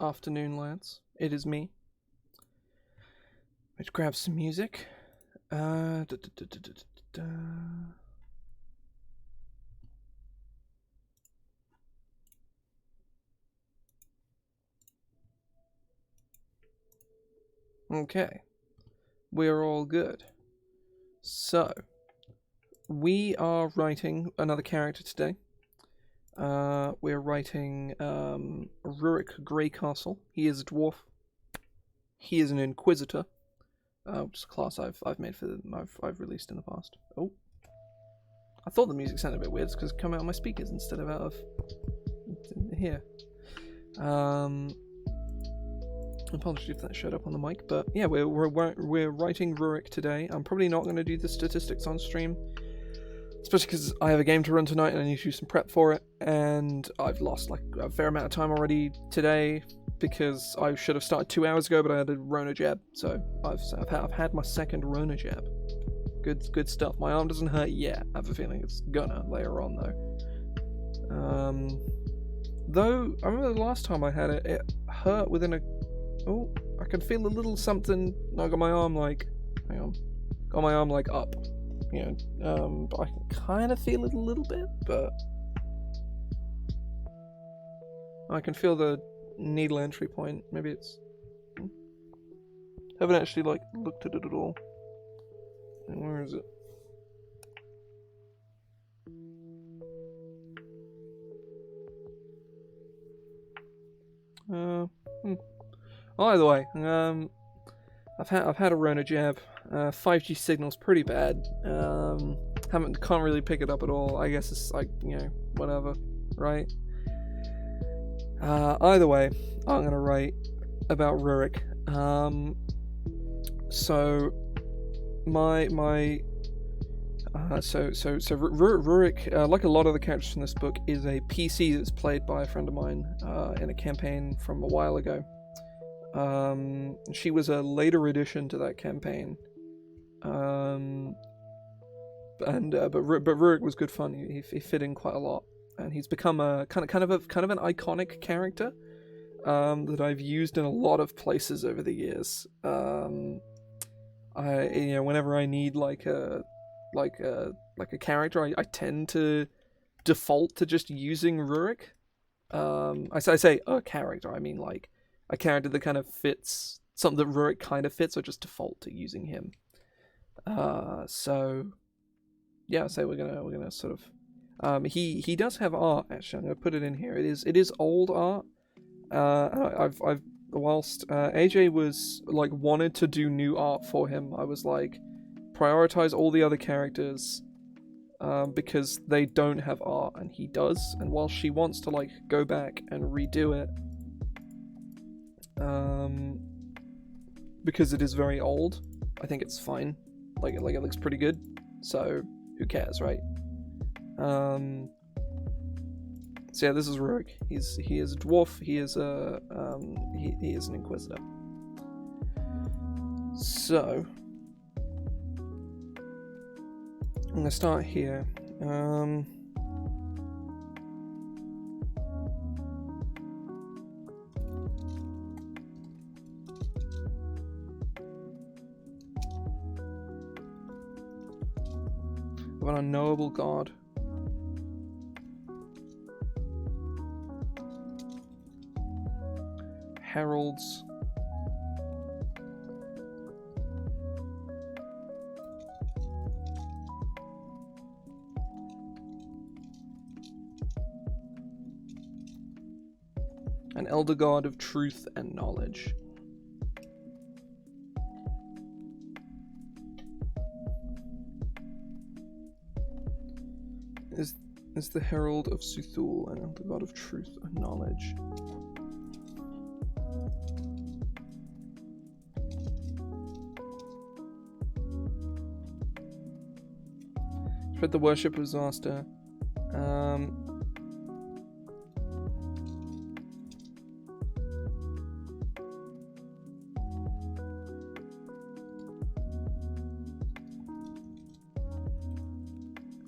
afternoon, lads. It is me. Let's grab some music. Okay. We're all good. So, we are writing another character today. We're writing Rurik Greycastle. He is a dwarf. He is an inquisitor, which is a class I've made for I've released in the past. Oh, I thought the music sounded a bit weird because it came out on my speakers instead of out of here. Apologies if that showed up on the mic, but yeah, we're writing Rurik today. I'm probably not going to do the statistics on stream, especially because I have a game to run tonight and I need to do some prep for it, and I've lost like a fair amount of time already today because I should have started 2 hours ago, but I had a Rona jab, so I've had my second Rona jab. Good stuff. My arm doesn't hurt yet. I have a feeling it's gonna later on though. Though I remember the last time I had it, it hurt within a. Oh, I can feel a little something. I got my arm like, hang on, got my arm like up. You know, but I can kind of feel it a little bit, but I can feel the needle entry point. Maybe it's. Haven't actually like looked at it at all. And where is it? Well, either way, I've had a Rona jab. 5G signal's pretty bad. Can't really pick it up at all. I guess it's like, you know, whatever, right? Either way, I'm gonna write about Rurik. So Rurik, like a lot of the characters from this book, is a PC that's played by a friend of mine in a campaign from a while ago. She was a later addition to that campaign, but Rurik was good fun. He fit in quite a lot, and he's become a kind of an iconic character that I've used in a lot of places over the years. Whenever I need like a character, I tend to default to just using Rurik. I say a character, I mean like a character that kind of fits something that Rurik kind of fits, or just default to using him. So yeah, so we're gonna sort of he does have art. Actually, I'm gonna put it in here. It is old art. I've whilst AJ was like wanted to do new art for him, I was like, prioritize all the other characters because they don't have art and he does, and while she wants to like go back and redo it because it is very old, I think it's fine. Like it looks pretty good, so who cares, right? So yeah, this is Rurik. He is a dwarf. He is a he is an inquisitor. So I'm gonna start here. Of an unknowable god. Heralds. An elder god of truth and knowledge. Is the herald of Suthul, an elder god of truth and knowledge. Spread the worship of Zasta.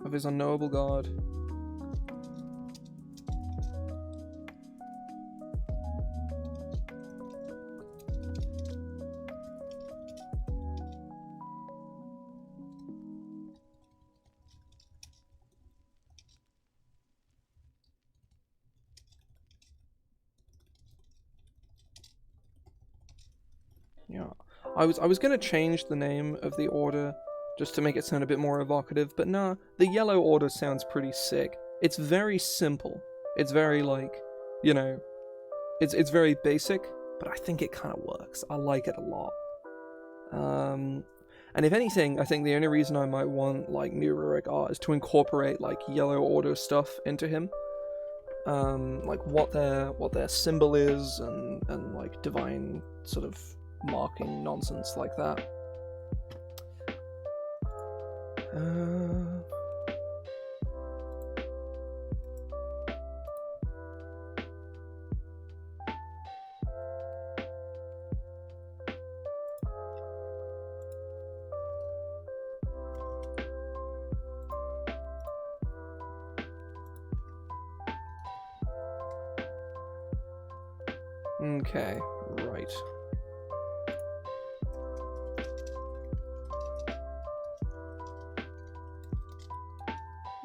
Of his unknowable god. Yeah. I was gonna change the name of the order just to make it sound a bit more evocative, but nah, the Yellow Order sounds pretty sick. It's very simple. It's very like, you know, it's very basic, but I think it kind of works. I like it a lot. And if anything, I think the only reason I might want like new Rurik art is to incorporate like Yellow Order stuff into him. Like what their symbol is and like divine sort of marking nonsense like that. Okay, right.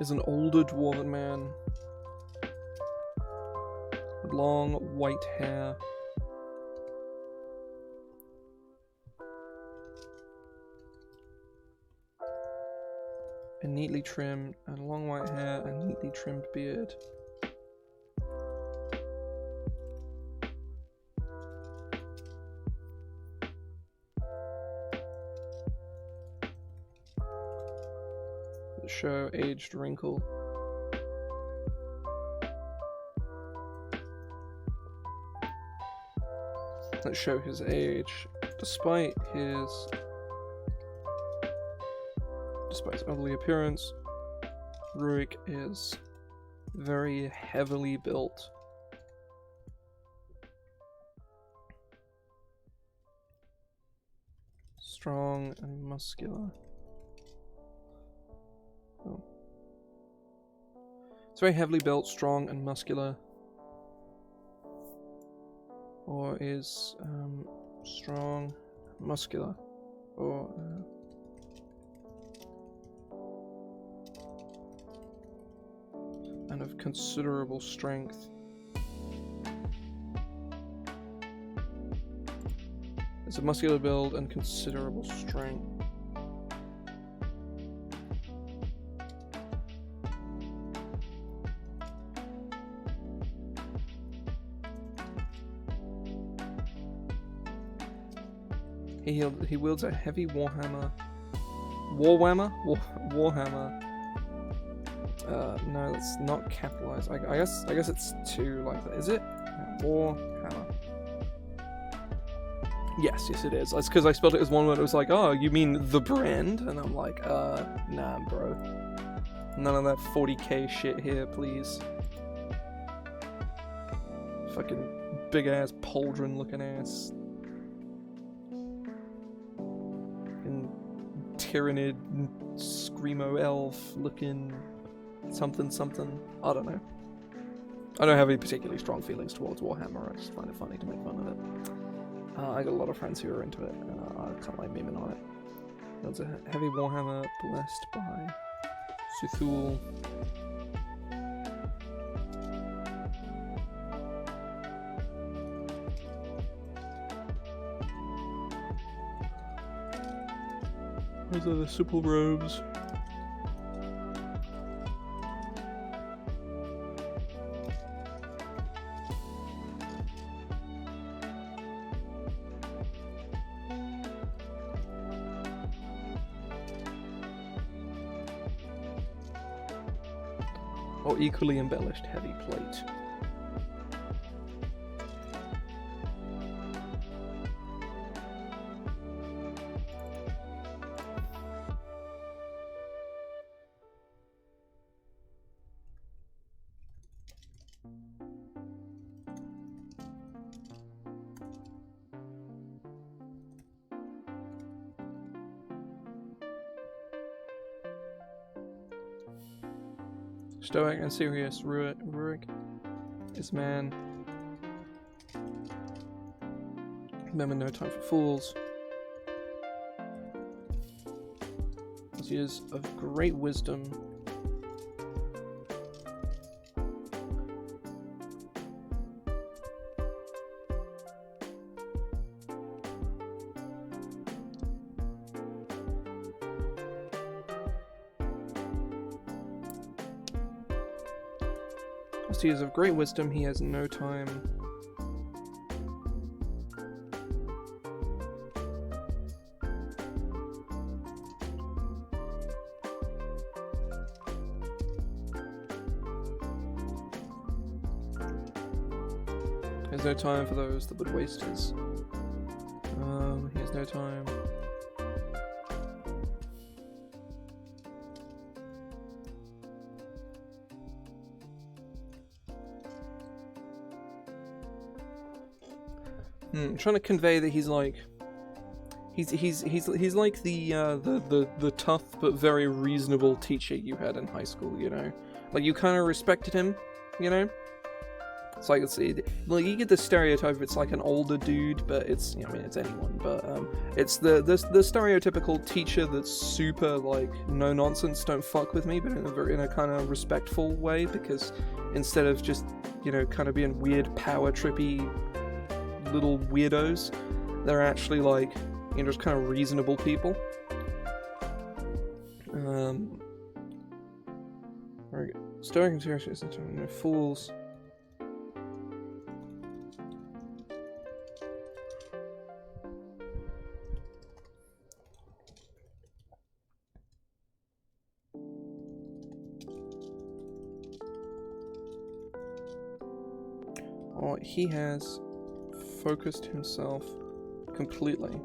Is an older dwarven man with long white hair. And neatly trimmed, and long white hair and neatly trimmed beard. Show aged wrinkle. Let's show his age. Despite his ugly appearance, Rurik is very heavily built. Strong and muscular. Oh. It's very heavily built, strong and muscular. Or is strong, muscular, or and of considerable strength. It's a muscular build and considerable strength. He wields a heavy warhammer. Warhammer. No, that's not capitalized. I guess it's two like that. Is it? Warhammer. Yes, it is. That's because I spelled it as one word. It was like, oh, you mean the brand? And I'm like, nah, bro. None of that 40k shit here, please. Fucking big ass pauldron looking ass. Tyrannid, Screamo Elf looking something. I don't know. I don't have any particularly strong feelings towards Warhammer. I just find it funny to make fun of it. I got a lot of friends who are into it, and I kind of like memeing on it. There's a heavy Warhammer blessed by Suthul. Those are the supple robes. Or equally embellished heavy plate. Stoic and serious, Rurik is man. Remember, no time for fools. As he is of great wisdom. He is of great wisdom, he has no time. He has no time for those that would waste his. He has no time. I'm trying to convey that he's like he's like the tough but very reasonable teacher you had in high school, you know? Like you kind of respected him, you know? It's like like you get the stereotype it's like an older dude, but it's, you know, I mean it's anyone, but it's the stereotypical teacher that's super like no nonsense, don't fuck with me, but in a kind of respectful way, because instead of just, you know, kind of being weird power trippy little weirdos, they're actually like, you know, just kind of reasonable people. Very good. Stoic and serious, no fools. Oh, he has focused himself completely.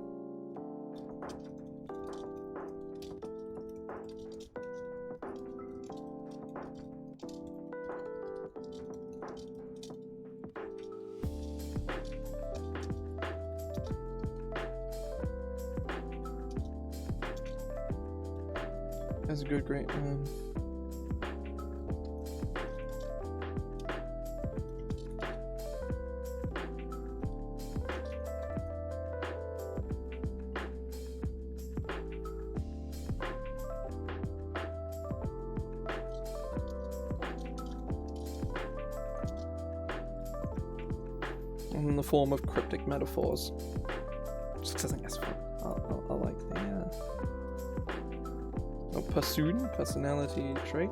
That's a good, great. In the form of cryptic metaphors. Just because I think that's fun. I like the personality trait.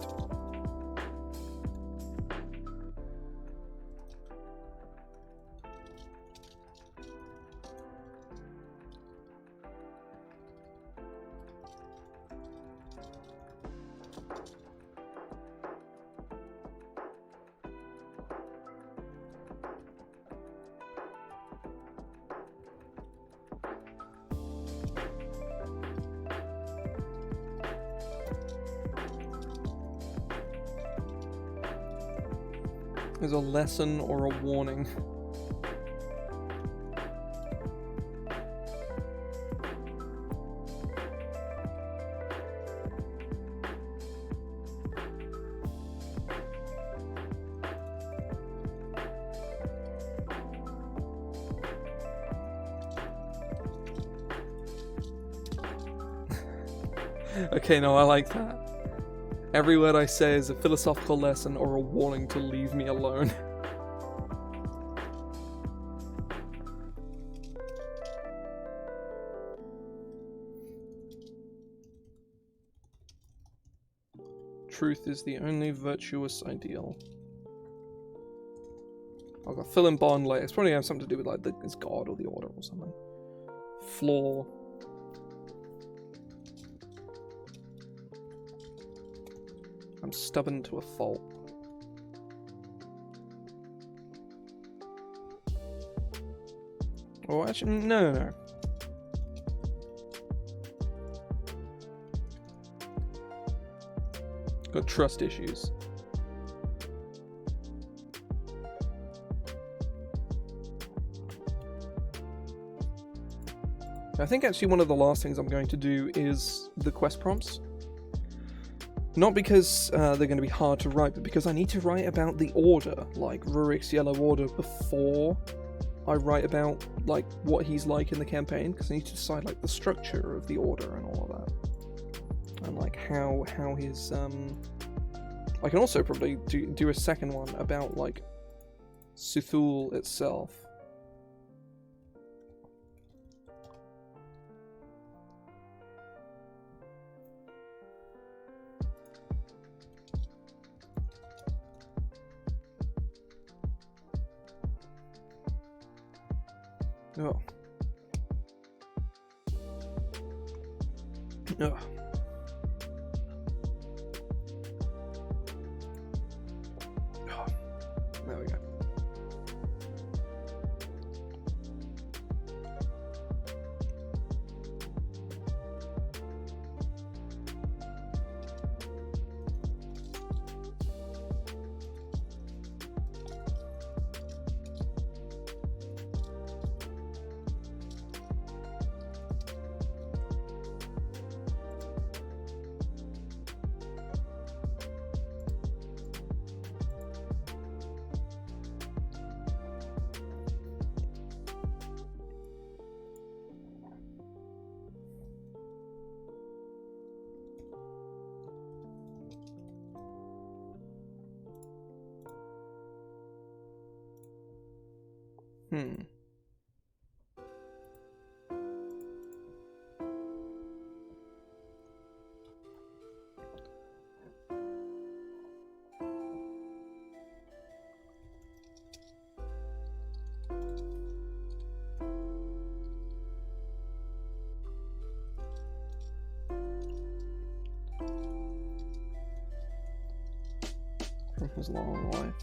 Is a lesson or a warning. Okay, no, I like that. Every word I say is a philosophical lesson or a warning to leave me alone. Truth is the only virtuous ideal. I've got Phil and Bond later. It's probably gonna have something to do with like it's God or the Order or something. Flaw. I'm stubborn to a fault. Oh, actually, no. Got trust issues. I think actually one of the last things I'm going to do is the quest prompts. Not because they're going to be hard to write, but because I need to write about the Order, like Rurik's Yellow Order, before I write about like what he's like in the campaign, because I need to decide like the structure of the Order and all of that, and like how his I can also probably do a second one about like Cthulhu itself. Oh. Oh. Oh. There we go. From his long life.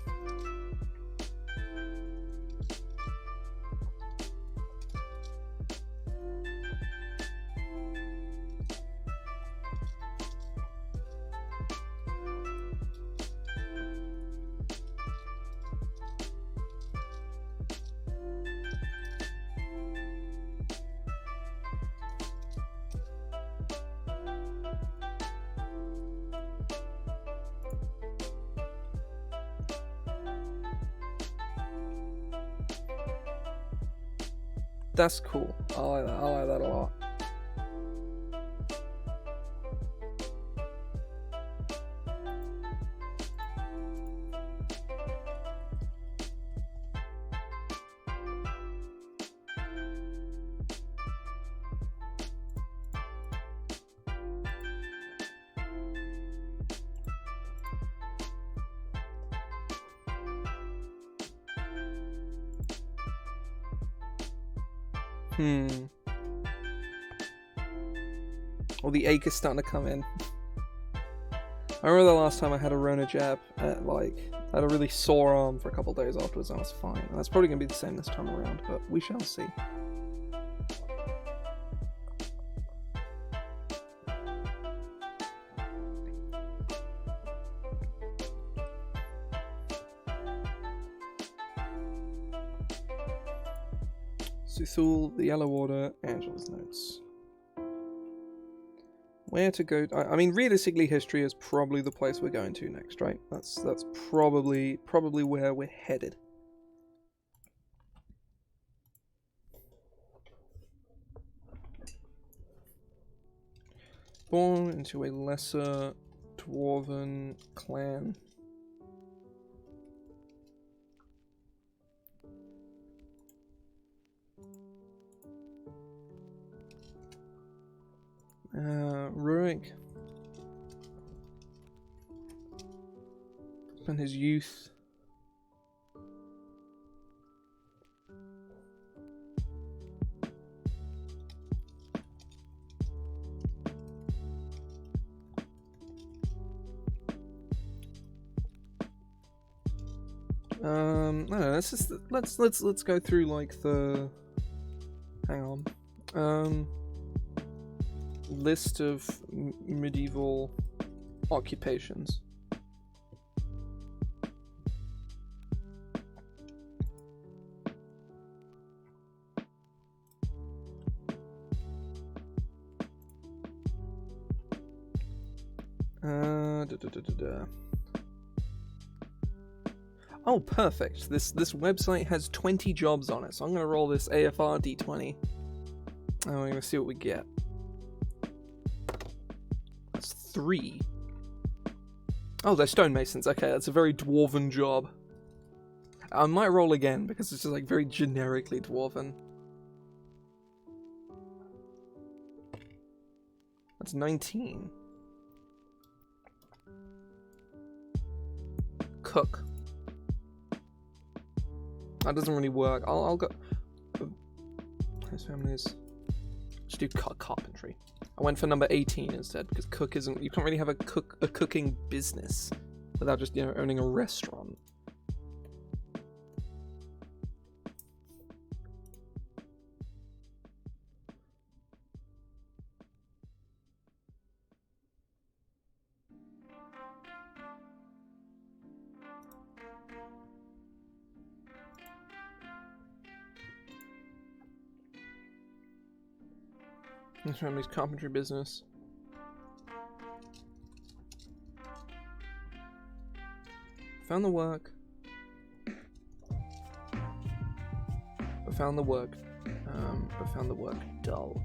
That's cool. I like that. I like that a lot. Well, the ache is starting to come in. I remember the last time I had a Rona jab, I had a really sore arm for a couple days afterwards, and I was fine. And that's probably going to be the same this time around, but we shall see. Suthul, the Yellow Order, Angela's notes. Where to go? I mean, realistically, history is probably the place we're going to next, right? That's probably where we're headed. Born into a lesser dwarven clan. Rurik. Spent his youth. I don't know, let's go through like the hang on. List of medieval occupations. Oh, perfect. This website has 20 jobs on it, so I'm gonna roll this AFR D20. And we're gonna see what we get. 3. Oh, they're stonemasons. Okay, that's a very dwarven job. I might roll again because it's just like very generically dwarven. That's 19. Cook. That doesn't really work. I'll go. His family's... Let's do carpentry. I went for number 18 instead, because cook isn't... You can't really have a cooking business without just, you know, owning a restaurant. His family's carpentry business. Found the work. But found the work dull.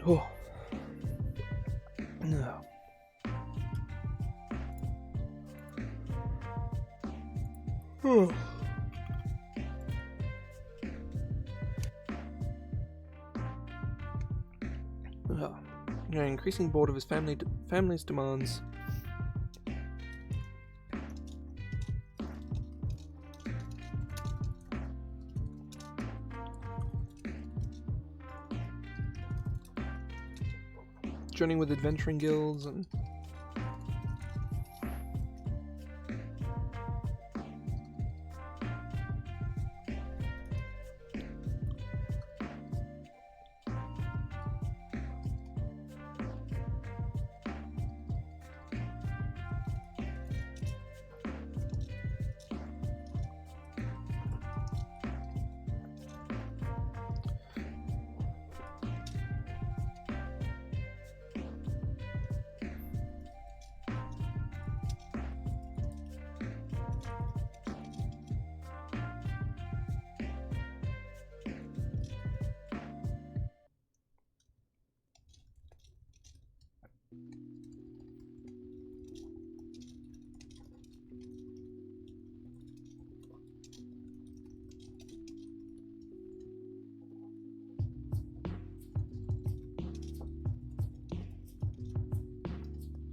Oh. No. Oh. Oh. Yeah, increasing board of his family's demands. Joining with adventuring guilds and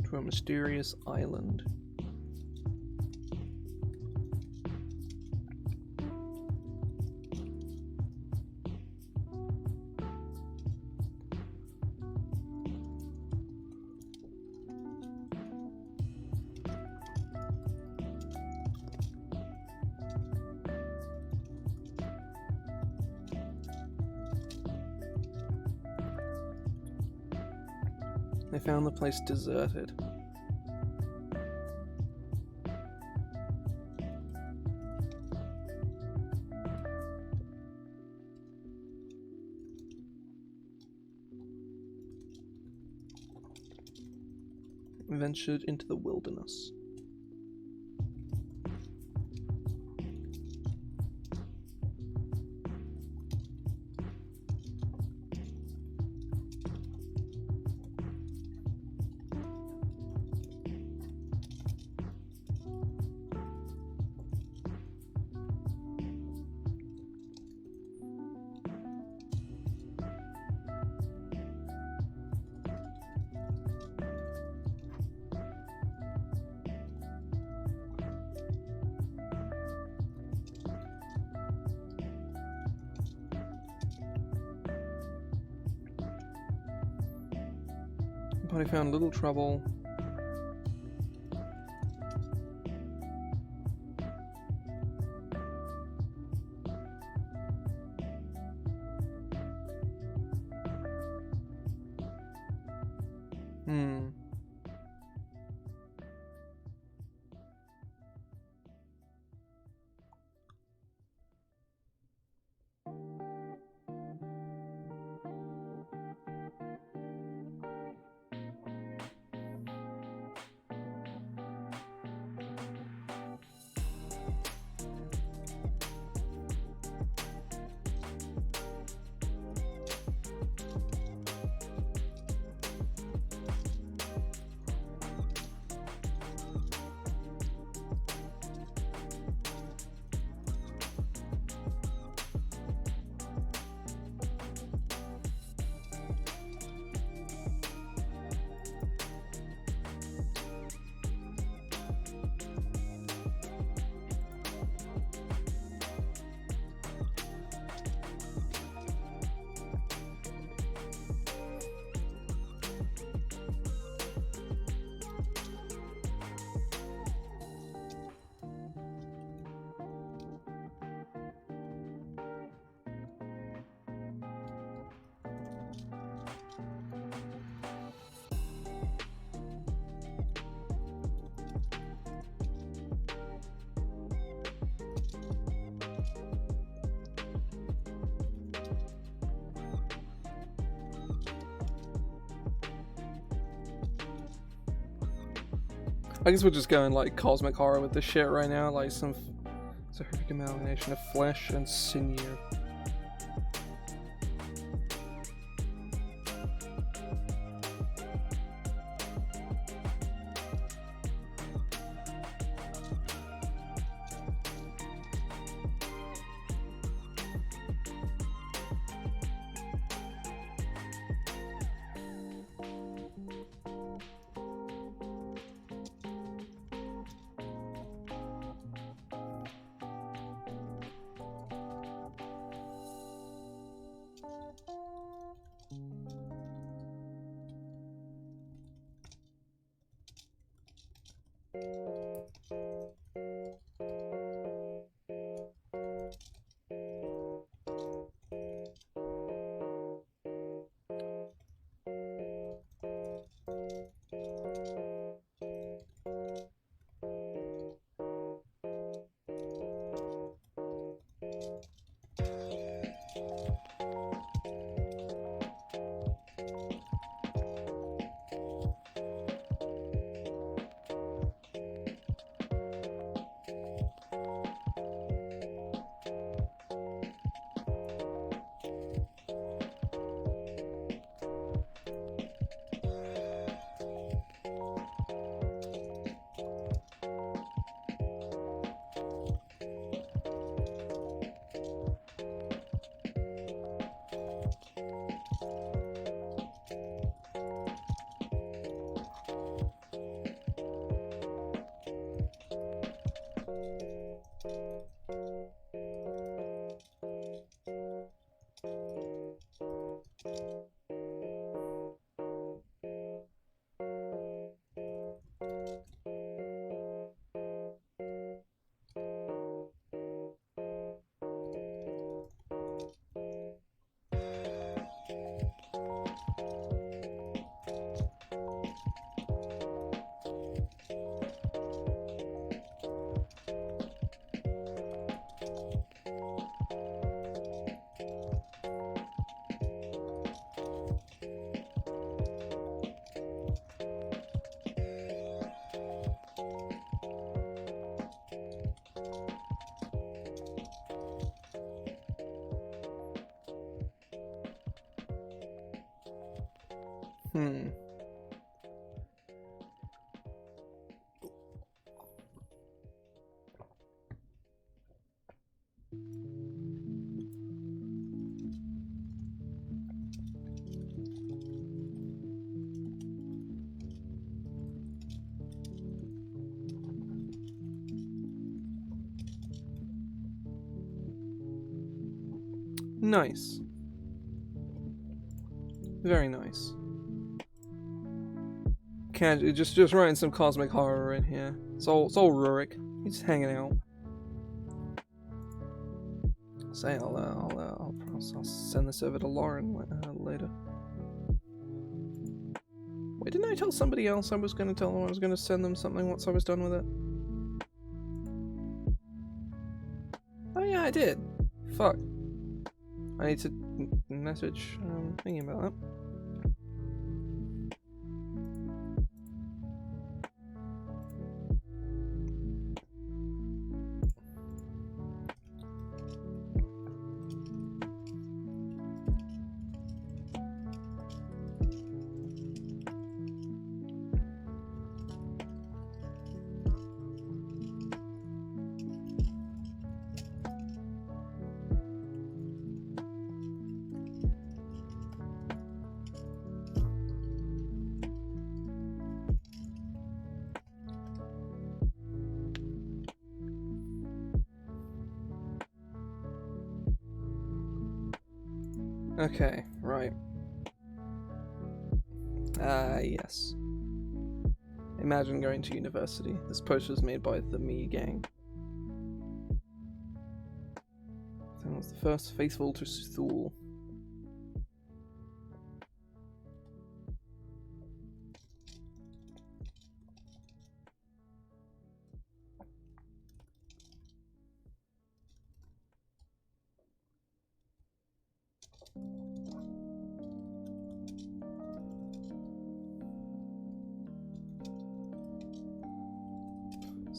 to a mysterious island. They found the place deserted. Ventured into the wilderness. But I found little trouble. I guess we're just going like cosmic horror with this shit right now, like some horrific amalgamation of flesh and sinew. Nice. Very nice. Can't just writing some cosmic horror in here. It's all Rurik. He's hanging out. Say I'll send this over to Lauren later. Wait, didn't I tell somebody else I was going to tell them I was going to send them something once I was done with it? Oh yeah, I did. Fuck. I need to message thinking about that. Okay, right. Yes. Imagine going to university. This poster was made by the Me Gang. That was the first faithful to Thule.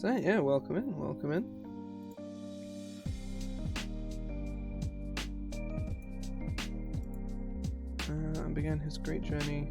So yeah, welcome in, welcome in. And began his great journey.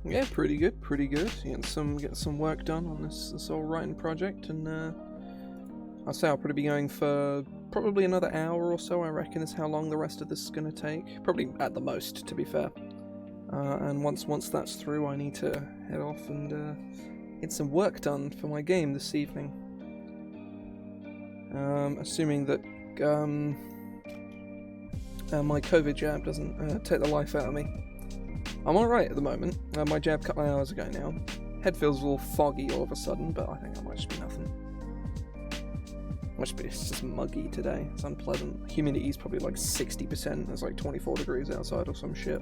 Yeah, pretty good, pretty good. Getting some work done on this whole writing project, and I'll say I'll probably be going for probably another hour or so. I reckon is how long the rest of this is gonna take. Probably at the most, to be fair. And once that's through, I need to head off and get some work done for my game this evening. Assuming that my COVID jab doesn't take the life out of me. I'm alright at the moment. My jab cut my hours ago now. Head feels a little foggy all of a sudden, but I think that might just be nothing. It's just muggy today. It's unpleasant. Humidity's probably like 60%. There's like 24 degrees outside or some shit.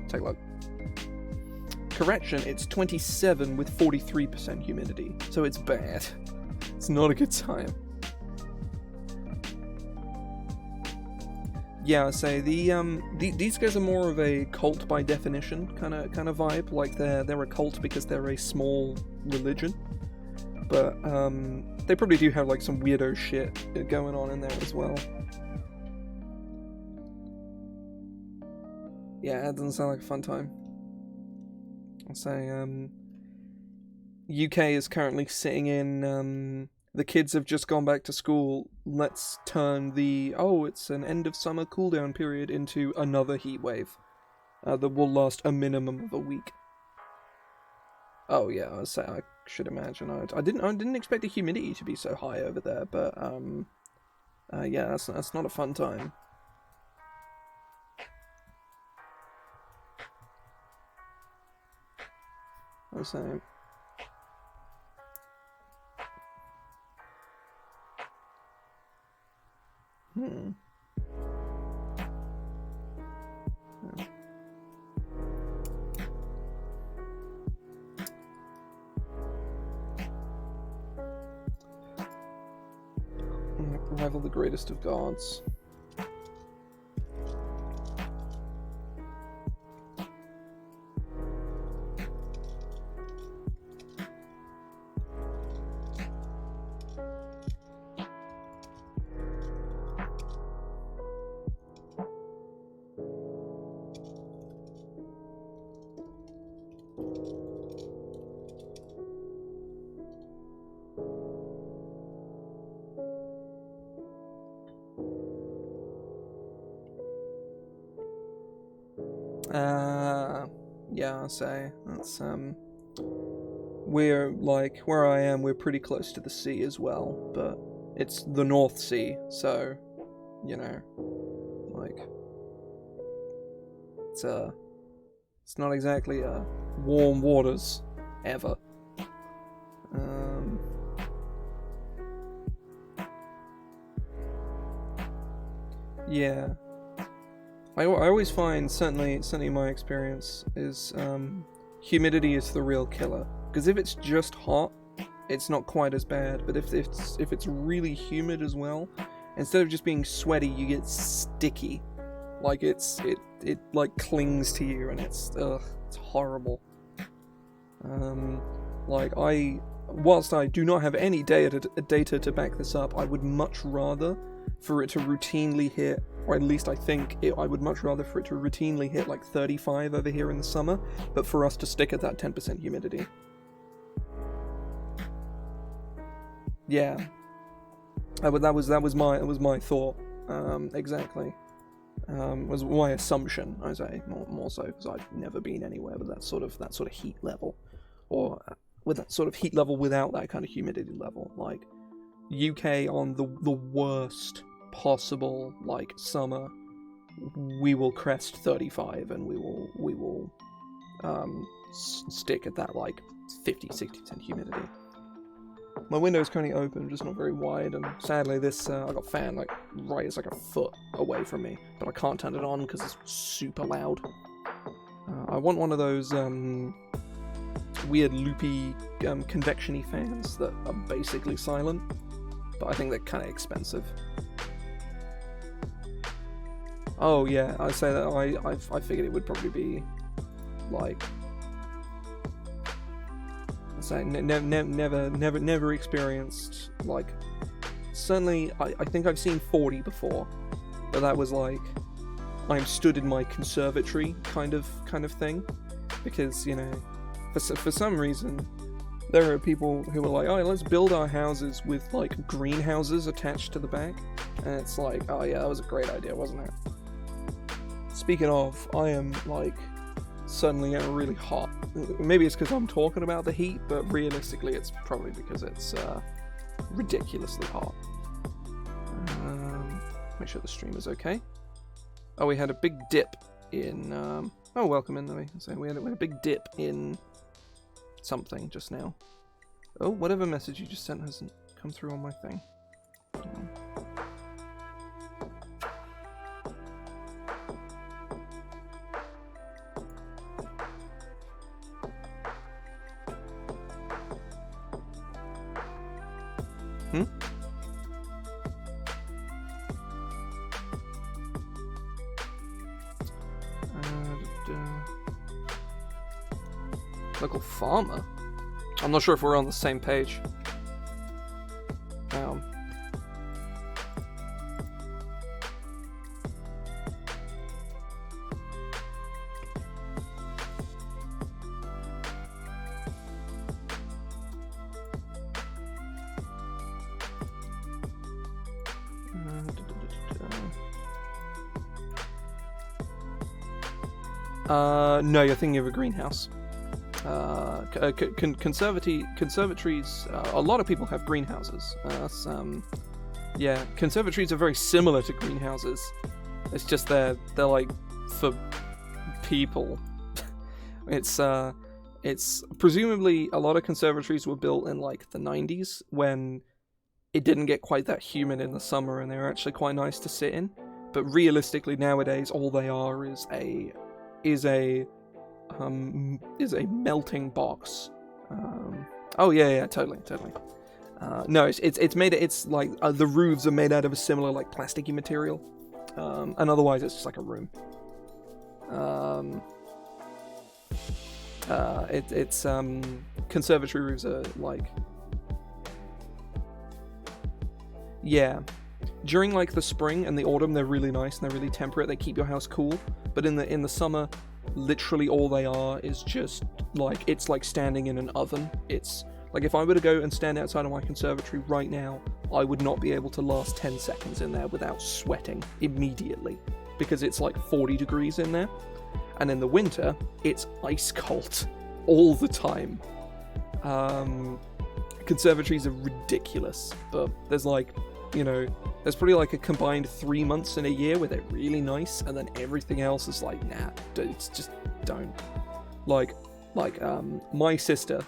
Take a look. Correction, it's 27 with 43% humidity. So it's bad. It's not a good time. Yeah, I say these guys are more of a cult by definition kind of vibe. Like they're a cult because they're a small religion, but they probably do have like some weirdo shit going on in there as well. Yeah, that doesn't sound like a fun time. I'll say UK is currently sitting in the kids have just gone back to school. Let's turn it's an end of summer cooldown period into another heat wave that will last a minimum of a week. Oh yeah, I should imagine. I didn't expect the humidity to be so high over there, but yeah, that's not a fun time. I was saying. Rival the greatest of gods. Yeah, I'll say that's we're like where I am, we're pretty close to the sea as well, but it's the North Sea, so you know, like it's not exactly warm waters ever. Yeah. I always find, certainly my experience is humidity is the real killer. Because if it's just hot, it's not quite as bad. But if it's really humid as well, instead of just being sweaty, you get sticky. Like it like clings to you, and it's horrible. Whilst I do not have any data to back this up, I would much rather for it to routinely hit, or at least I would much rather for it to routinely hit like 35 over here in the summer, but for us to stick at that 10% humidity. Yeah, that was my thought. Exactly. Was my assumption. I say more so because I've never been anywhere with that sort of heat level, or with that sort of heat level without that kind of humidity level. Like UK on the worst possible like summer we will crest 35 and we will stick at that like 50-60% humidity. My window is currently open, just not very wide, and sadly this I got fan like right is like a foot away from me, but I can't turn it on because it's super loud. I want one of those weird loopy convection-y fans that are basically silent, but I think they're kind of expensive. Oh yeah, I say that I figured it would probably be like, I say never experienced like, certainly I think I've seen 40 before, but that was like I'm stood in my conservatory kind of thing, because you know for some reason there are people who are like, oh, let's build our houses with like greenhouses attached to the back, and it's like, oh yeah, that was a great idea, wasn't it? Speaking of, I am like suddenly getting really hot. Maybe it's because I'm talking about the heat, but realistically it's probably because it's ridiculously hot. Make sure the stream is okay. Oh, we had a big dip in oh, welcome in, Louis. So we had a big dip in something just now. Oh, whatever message you just sent hasn't come through on my thing. Local farmer? I'm not sure if we're on the same page. No, you're thinking of a greenhouse. Conservatories, a lot of people have greenhouses. Yeah, conservatories are very similar to greenhouses. It's just they're like for people. It's presumably a lot of conservatories were built in like the 90s when it didn't get quite that humid in the summer and they were actually quite nice to sit in. But realistically nowadays all they are is a melting box. Oh yeah, totally. No, it's made. It's like the roofs are made out of a similar like plasticky material, and otherwise it's just like a room. It's conservatory roofs are like, yeah. During like the spring and the autumn, they're really nice and they're really temperate. They keep your house cool. But in the summer, literally all they are is just like, it's like standing in an oven. It's like if I were to go and stand outside of my conservatory right now, I would not be able to last 10 seconds in there without sweating immediately, because it's like 40 degrees in there. And in the winter, it's ice cold all the time. Conservatories are ridiculous, but there's like, you know, there's probably like a combined 3 months in a year where they're really nice, and then everything else is like, nah, it's just don't. Like my sister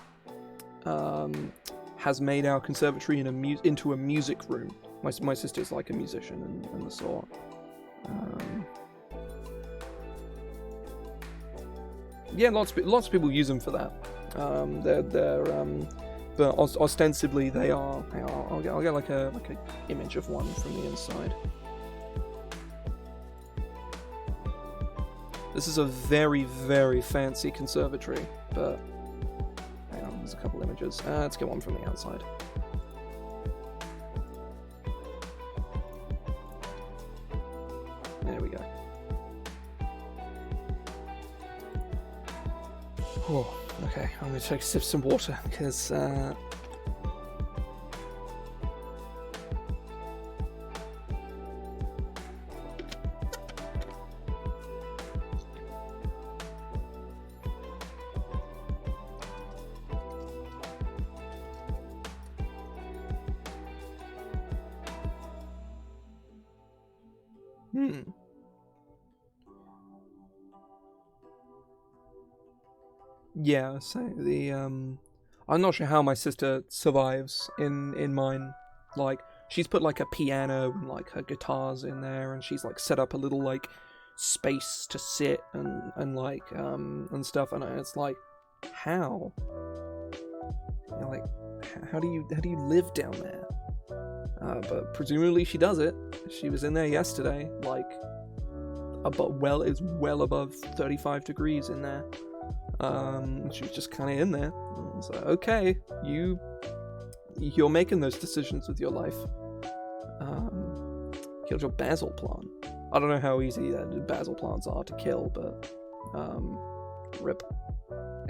has made our conservatory into a music room. My sister's like a musician and the sort. Yeah, lots of people use them for that. But ostensibly they are. I'll get like a image of one from the inside. This is a very, very fancy conservatory, but hang on, there's a couple images. Let's get one from the outside. There we go. Oh, okay, I'm going to take a sip of some water, because Yeah, so the I'm not sure how my sister survives in mine. Like, she's put like a piano and like her guitars in there, and she's like set up a little like space to sit and like and stuff, and it's like, how? You know, like, how do you live down there? But presumably she does it. She was in there yesterday, like, it's well above 35 degrees in there. She was just kind of in there. I was like, okay, you're making those decisions with your life. Killed your basil plant. I don't know how easy basil plants are to kill, but rip.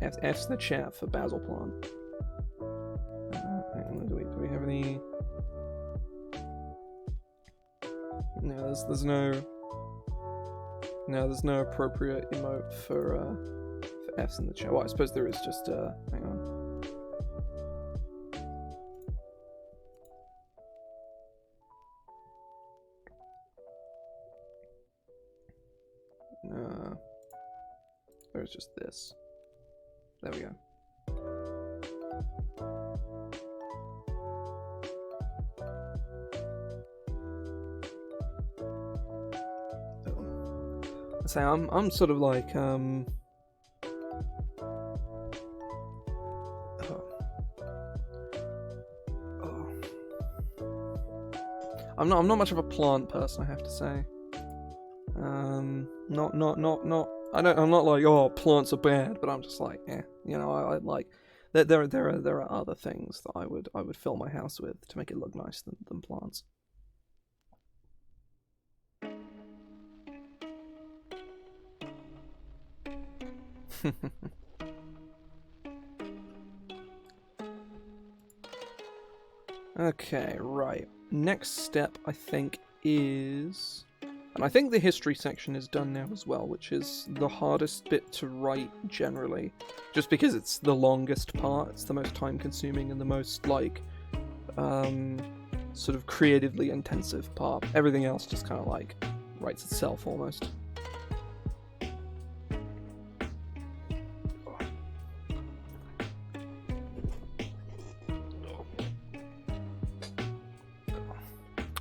F's the chat for basil plant. Do we have any? No, there's no appropriate emote for F's in the chat. Well, I suppose there is. Just hang on. There's just this. There we go. So I'm sort of like I'm not much of a plant person, I have to say. Not. I'm not like, oh, plants are bad, but I'm just like, yeah, you know, I like there are other things that I would fill my house with to make it look nice than plants. Okay, right. Next step, I think, is... And I think the history section is done now as well, which is the hardest bit to write generally. Just because it's the longest part, it's the most time-consuming and the most, like, sort of creatively intensive part. Everything else just kind of, like, writes itself, almost.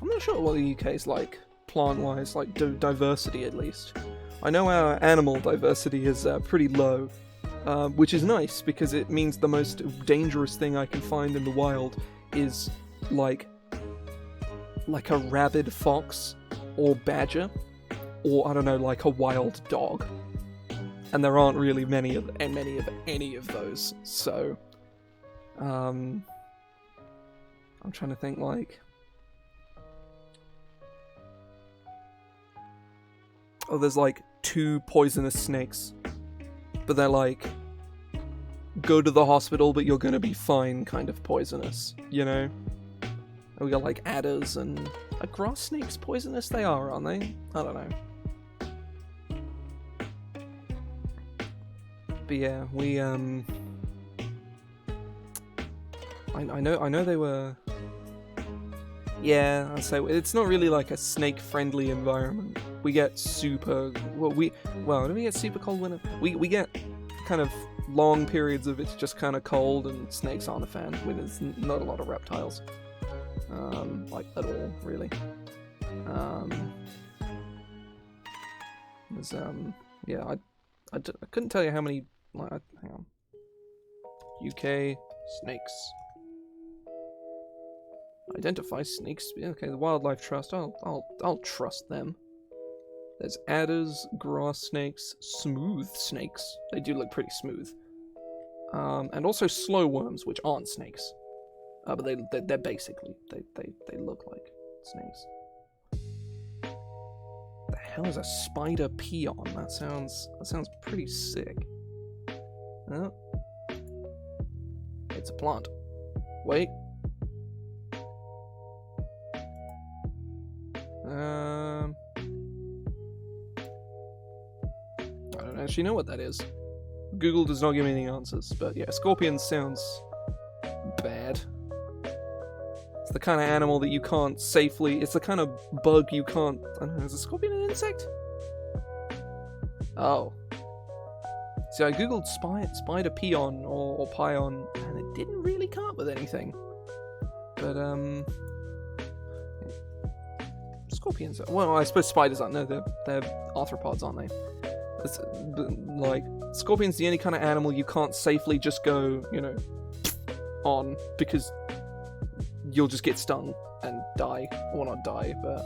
I'm not sure what the UK is like, plant-wise, like diversity at least. I know our animal diversity is pretty low, which is nice because it means the most dangerous thing I can find in the wild is like a rabid fox or badger, or I don't know, like a wild dog. And there aren't really many of any of those. So, I'm trying to think like. Oh, there's like 2 poisonous snakes, but they're like, go to the hospital, but you're gonna be fine kind of poisonous, you know? And we got like adders, and are grass snakes poisonous? They are, aren't they? I don't know. But yeah, we I know they were. Yeah, I'd say it's not really like a snake-friendly environment. We get super... do we get super cold winter? We get kind of long periods of it's just kind of cold, and snakes aren't a fan. There's not a lot of reptiles. Like, at all, really. There's, yeah, I couldn't tell you how many... hang on. UK snakes. Identify snakes. Okay, the Wildlife Trust. I'll trust them. There's adders, grass snakes, smooth snakes. They do look pretty smooth. And also slow worms, which aren't snakes. But they're basically they look like snakes. The hell is a spider peon? That sounds pretty sick. Oh. It's a plant. Wait. I don't actually know what that is. Google does not give me any answers, but yeah, scorpion sounds bad. It's the kind of animal that you can't safely... It's the kind of bug you can't... I don't know, is a scorpion an insect? Oh. See, I googled spider peon or pion, and it didn't really come up with anything. But scorpions. Well, I suppose spiders aren't. No, they're arthropods, aren't they? Like, scorpions, the only kind of animal you can't safely just go, on, because you'll just get stung and die. Or not die, but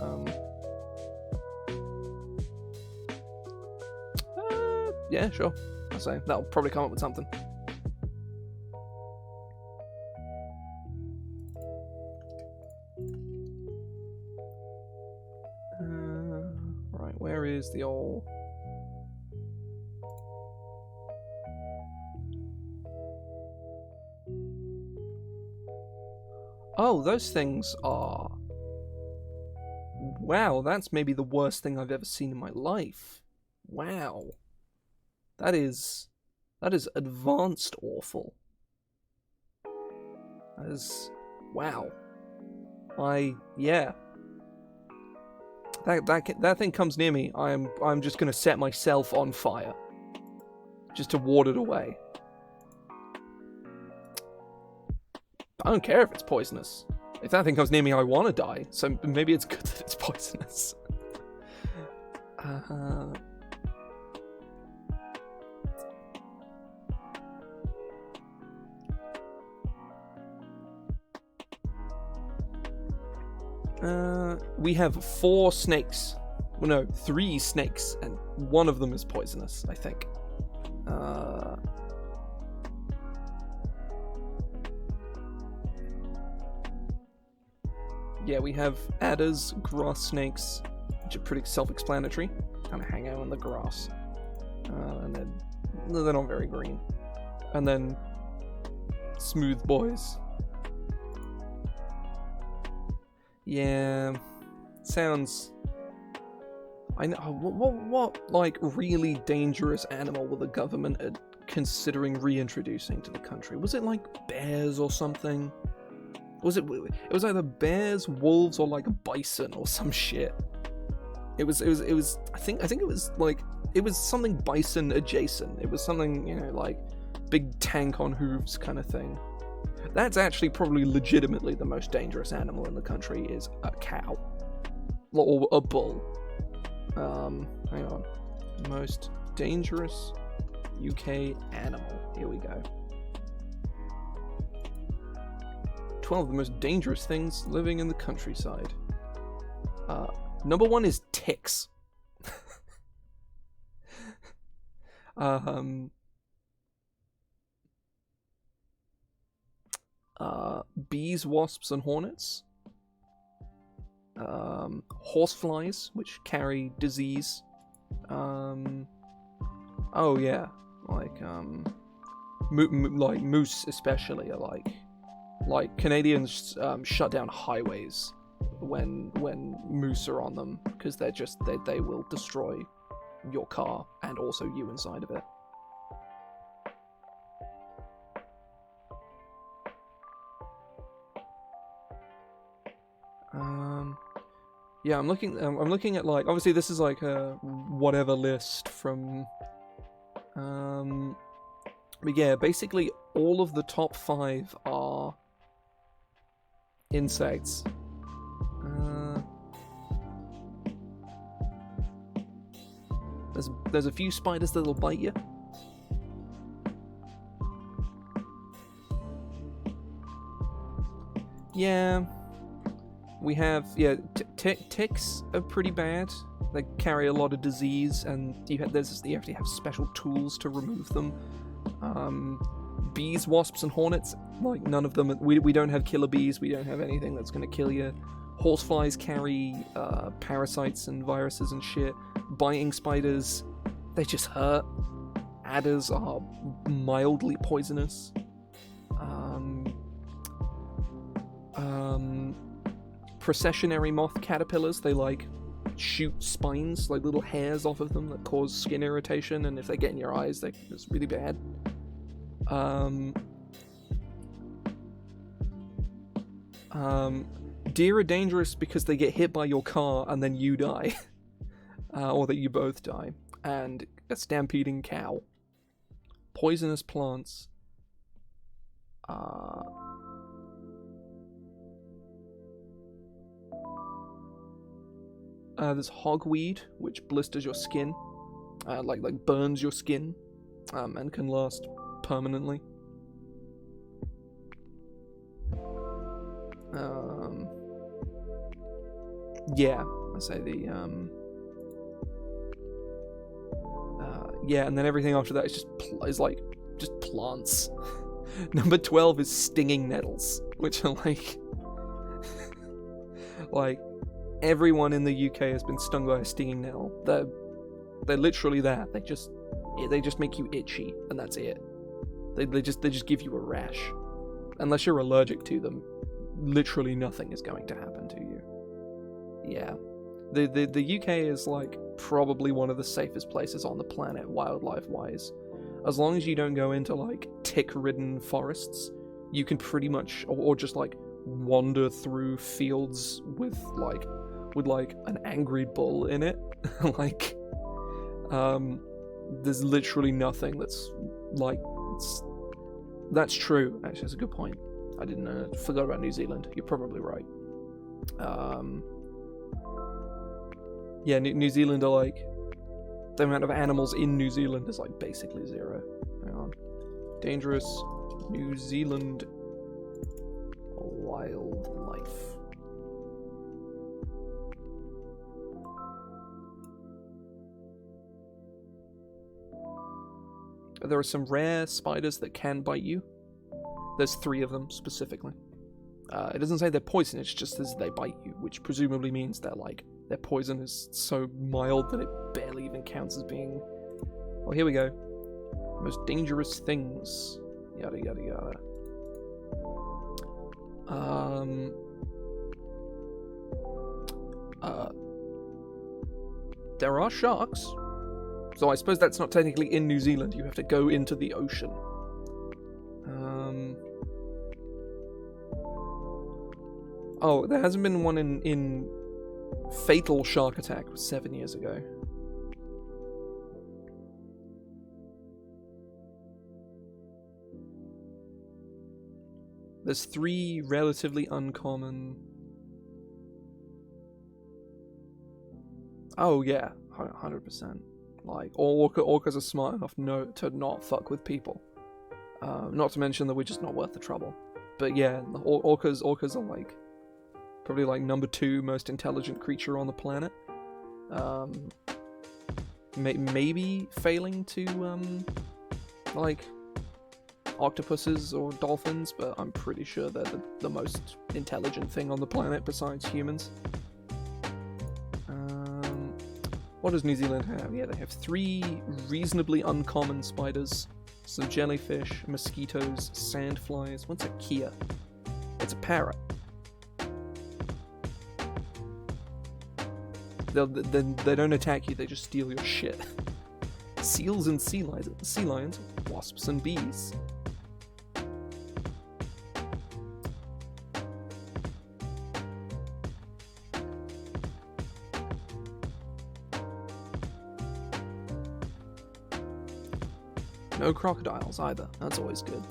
yeah, sure. I'll say that'll probably come up with something. Right, where is the old? Oh, those things are... Wow, that's maybe the worst thing I've ever seen in my life. Wow. That is advanced awful. That is... Wow. Yeah. That thing comes near me, I'm just gonna set myself on fire. Just to ward it away. I don't care if it's poisonous. If that thing comes near me, I want to die. So maybe it's good that it's poisonous. We have 4 snakes. Well, no, 3 snakes, and one of them is poisonous, I think. Yeah, we have adders, grass snakes, which are pretty self-explanatory. Kind of hang out in the grass. And then they're not very green. And then smooth boys. Yeah, sounds... I know. What like really dangerous animal were the government considering reintroducing to the country? Was it like bears or something? It was either bears, wolves, or like a bison or some shit. It was I think it was like, it was something bison adjacent. It was something, like big tank on hooves kind of thing. That's actually probably legitimately the most dangerous animal in the country, is a cow. Or a bull. Hang on. Most dangerous UK animal. Here we go. 12 of the most dangerous things living in the countryside. Number 1 is ticks. Bees, wasps, and hornets. Horseflies, which carry disease. Oh yeah, like like moose especially are like Canadians shut down highways when moose are on them, because they will destroy your car and also you inside of it. Yeah, I'm looking at, like, obviously this is like a whatever list from but yeah, basically all of the top 5 are insects. There's a few spiders that'll bite you. Yeah. We have, ticks are pretty bad. They carry a lot of disease, and you have to have special tools to remove them. Bees, wasps, and hornets, like, none of them. We don't have killer bees. We don't have anything that's going to kill you. Horseflies carry parasites and viruses and shit. Biting spiders, they just hurt. Adders are mildly poisonous. Processionary moth caterpillars, they like shoot spines, like little hairs off of them that cause skin irritation, and if they get in your eyes, it's really bad. Deer are dangerous because they get hit by your car and then you die. Or that you both die. And a stampeding cow. poisonous plants. There's hogweed, which blisters your skin, like burns your skin, and can last permanently. Yeah, I say the yeah, and then everything after that is just plants. Number 12 is stinging nettles, which are like everyone in the UK has been stung by a stinging nettle. They're literally that. They just make you itchy, and that's it. They just give you a rash. Unless you're allergic to them, literally nothing is going to happen to you. Yeah. The UK is like probably one of the safest places on the planet wildlife-wise. As long as you don't go into like tick-ridden forests, you can pretty much, or just like wander through fields with an angry bull in it. There's literally nothing that's like, that's true. Actually, that's a good point. I didn't forgot about New Zealand. You're probably right. Yeah, New Zealand are like, the amount of animals in New Zealand is like basically zero. Hang on. Dangerous New Zealand wildlife. There are some rare spiders that can bite you. There's 3 of them specifically. It doesn't say they're poisonous, it just says they bite you, which presumably means that their poison is so mild that it barely even counts as being... Oh, here we go. Most dangerous things. Yada yada yada. There are sharks. So I suppose that's not technically in New Zealand. You have to go into the ocean. Oh, there hasn't been one in Fatal Shark Attack was 7 years ago. There's 3 relatively uncommon... Oh yeah, 100%. Like, orcas are smart enough to not fuck with people. Not to mention that we're just not worth the trouble. But yeah, orcas are like probably like number 2 most intelligent creature on the planet. Maybe failing to like octopuses or dolphins, but I'm pretty sure they're the most intelligent thing on the planet besides humans. What does New Zealand have? Yeah, they have 3 reasonably uncommon spiders, some jellyfish, mosquitoes, sandflies. What's a kia? It's a parrot. They don't attack you, they just steal your shit. Seals and sea lions, wasps and bees. No crocodiles either. That's always good.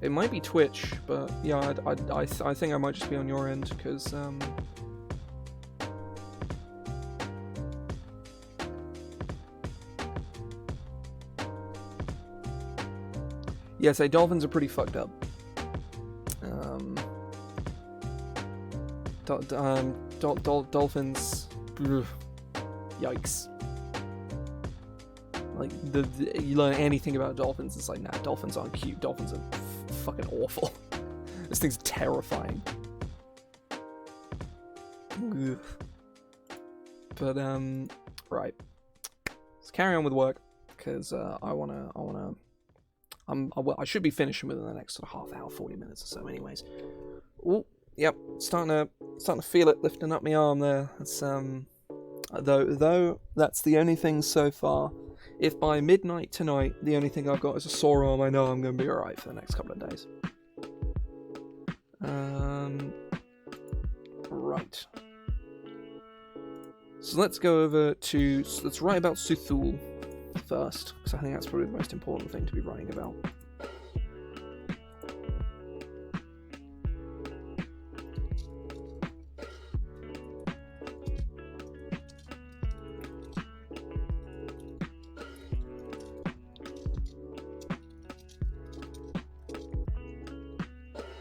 It might be Twitch, but yeah, I think I might just be on your end because yeah, say dolphins are pretty fucked up. Dolphins. Ugh. Yikes. Like, you learn anything about dolphins, it's like, nah, dolphins aren't cute, dolphins are fucking awful. This thing's terrifying. Ugh. But, right. Let's carry on with work, because I should be finishing within the next sort of half hour, 40 minutes or so anyways. Ooh, yep, starting to feel it lifting up my arm there. It's, though that's the only thing so far. If by midnight tonight the only thing I've got is a sore arm, I know I'm going to be alright for the next couple of days. Right. So let's go over to... let's write about Suthul first, because I think that's probably the most important thing to be writing about.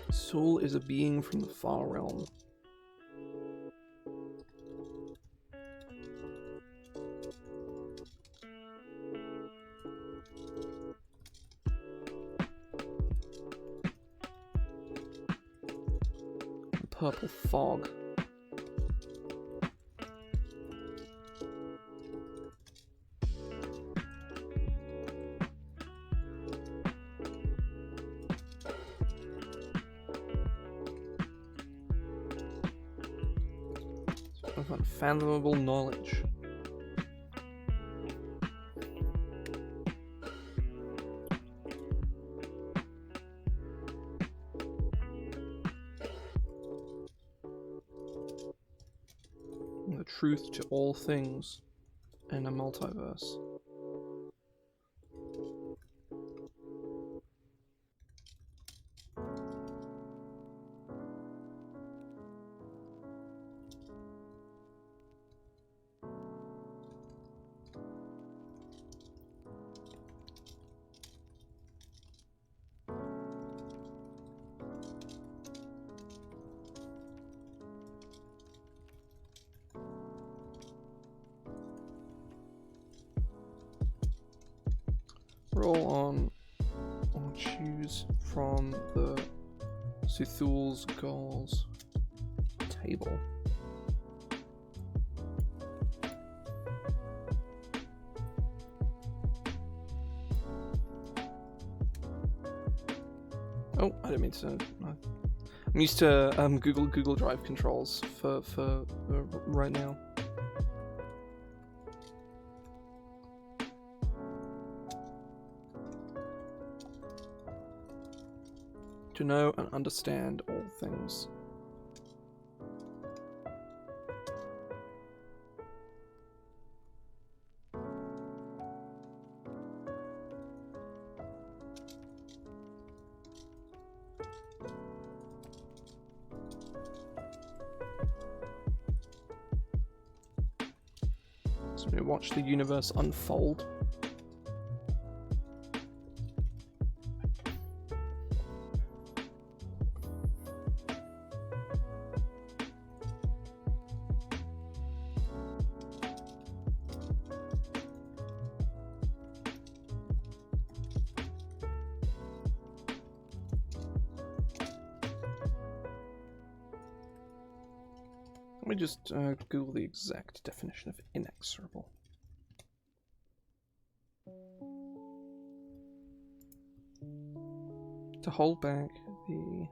Soul is a being from the far realm. Purple fog. Of unfathomable knowledge. The truth to all things in a multiverse. Roll on or choose from the Suthul's goals table. Oh, I didn't mean to. I'm used to Google Drive controls for right now. To know and understand all things. So we watch the universe unfold. Let me just Google the exact definition of inexorable. To hold back the...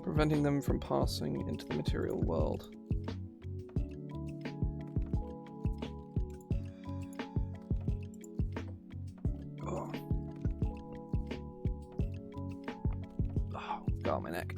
preventing them from passing into the material world. Oh. Oh, got my neck.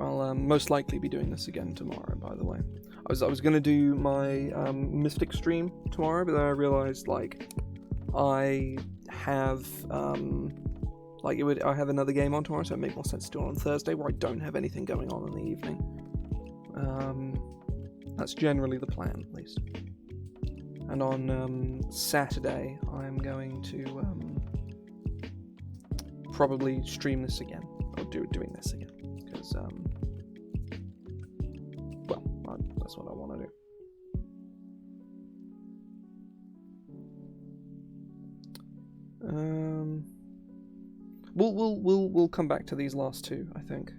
I'll most likely be doing this again tomorrow, by the way. I was gonna do my Mystic stream tomorrow, but then I realized I have I have another game on tomorrow, so it makes more sense to do it on Thursday, where I don't have anything going on in the evening. That's generally the plan, at least. And on Saturday, I'm going to probably stream this again, or doing this again, because well, that's what I want to do. We'll come back to these last two, I think.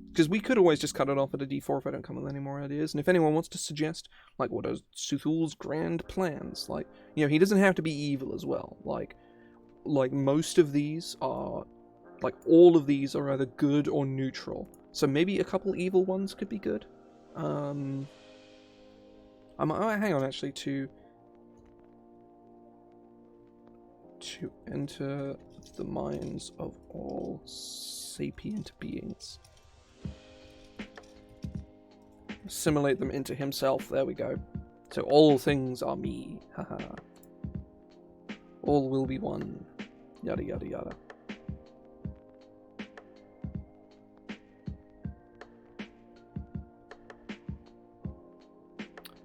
Because we could always just cut it off at a D4 if I don't come with any more ideas. And if anyone wants to suggest, like, what are Suthul's grand plans? Like, you know, he doesn't have to be evil as well. Like most of these are, like, all of these are either good or neutral. So maybe a couple evil ones could be good. I might hang on actually to enter the minds of all sapient beings. Assimilate them into himself. There we go. So all things are me. Haha. All will be one. Yada yada yada.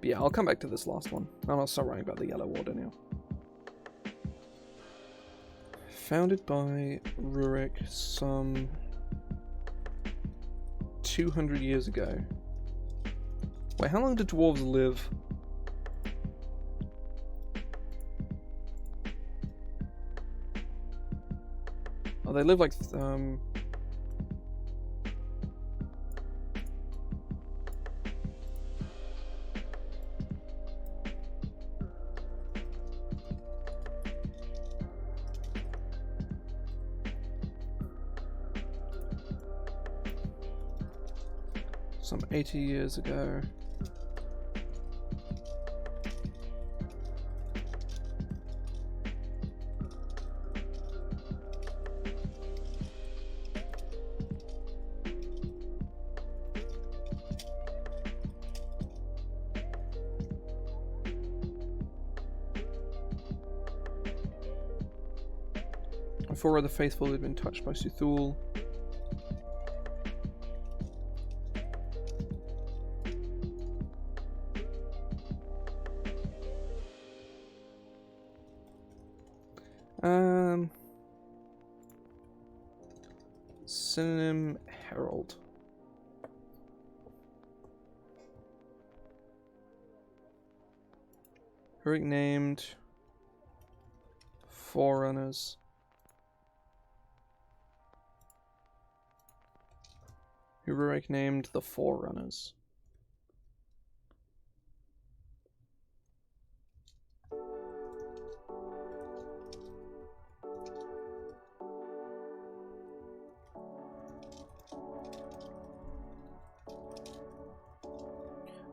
But yeah, I'll come back to this last one. I'll start writing about the Yellow Order now. Founded by Rurik some 200 years ago. Wait, how long did dwarves live? Oh, they live like some 80 years ago. Four of the faithful had been touched by Suthul. Synonym Herald. Rurik named Forerunners. Rurik named the Forerunners.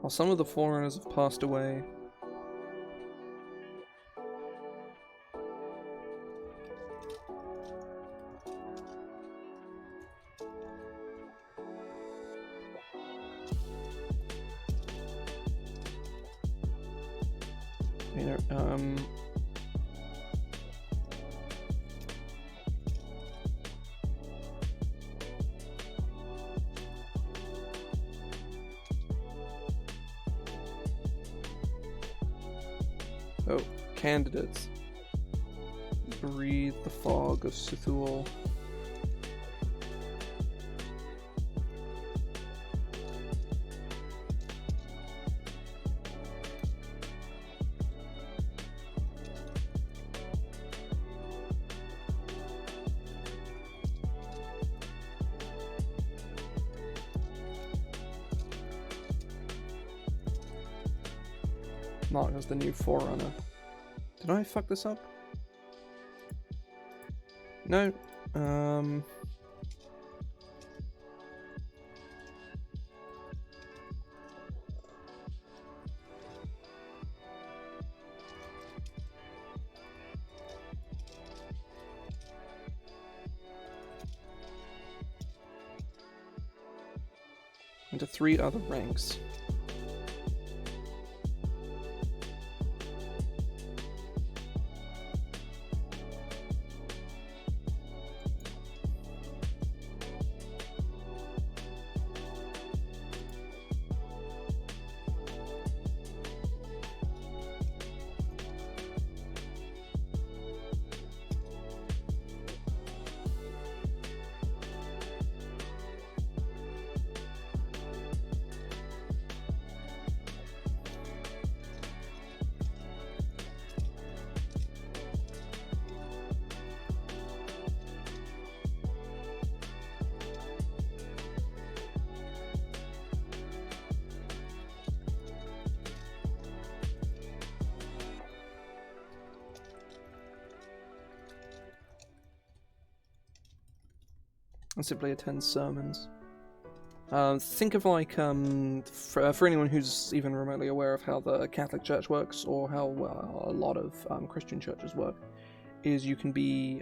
While some of the Forerunners have passed away, you know, oh, candidates. Breathe the fog of Suthul. Mark as the new Forerunner. Did I fuck this up? No. Into 3 other ranks. and simply attend sermons. Think of like, for anyone who's even remotely aware of how the Catholic Church works, or how a lot of Christian churches work, is you can be,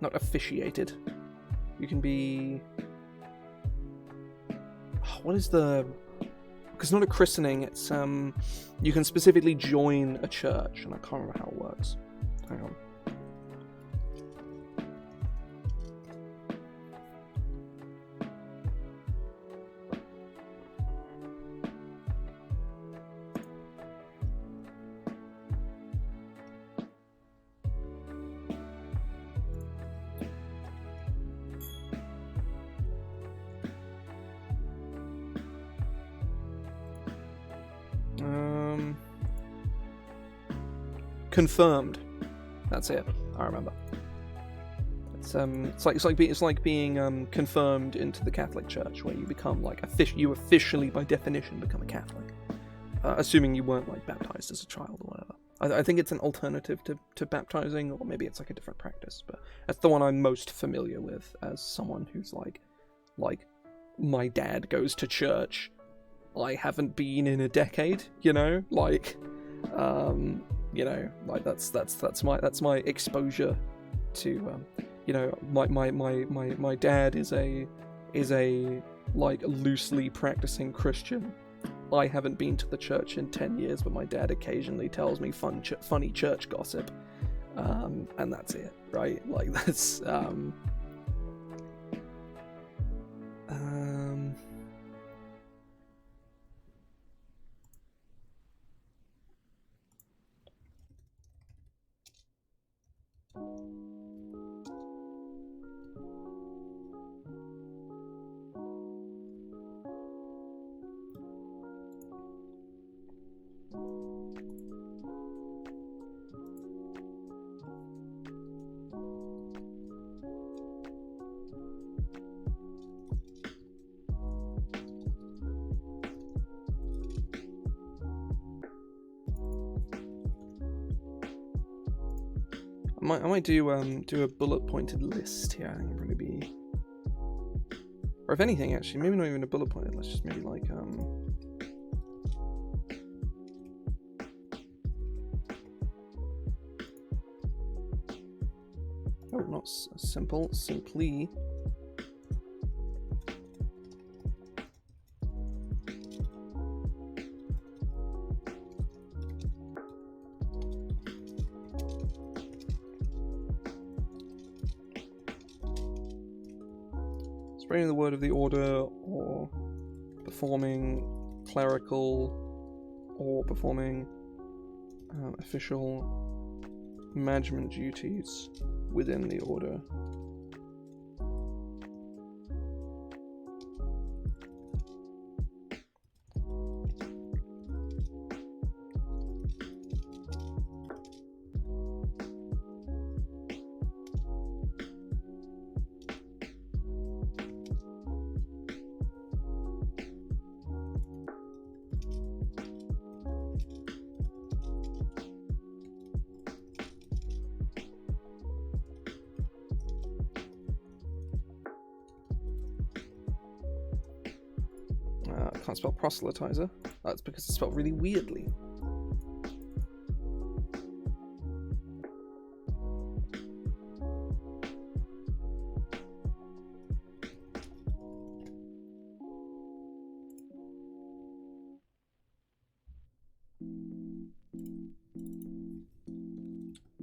not officiated. You can be, because not a christening, it's, you can specifically join a church, and I can't remember how it works. Hang on. Confirmed. That's it. I remember. It's like being confirmed into the Catholic Church, where you become like you officially by definition become a Catholic, assuming you weren't like baptized as a child or whatever. I think it's an alternative to baptizing, or maybe it's like a different practice, but that's the one I'm most familiar with as someone who's like my dad goes to church. I haven't been in a decade, you know, like. You know, like that's my exposure to, you know, my dad is a like loosely practicing Christian. I haven't been to the church in 10 years, but my dad occasionally tells me funny church gossip, and that's it, right? Like that's I might do a bullet pointed list here. I think it'll probably be, or if anything, actually, maybe not even a bullet pointed list. Just maybe like oh, not simple, simply. Spreading the word of the order, or performing clerical, or performing official management duties within the order. I can't spell proselytizer. That's because it's spelled really weirdly.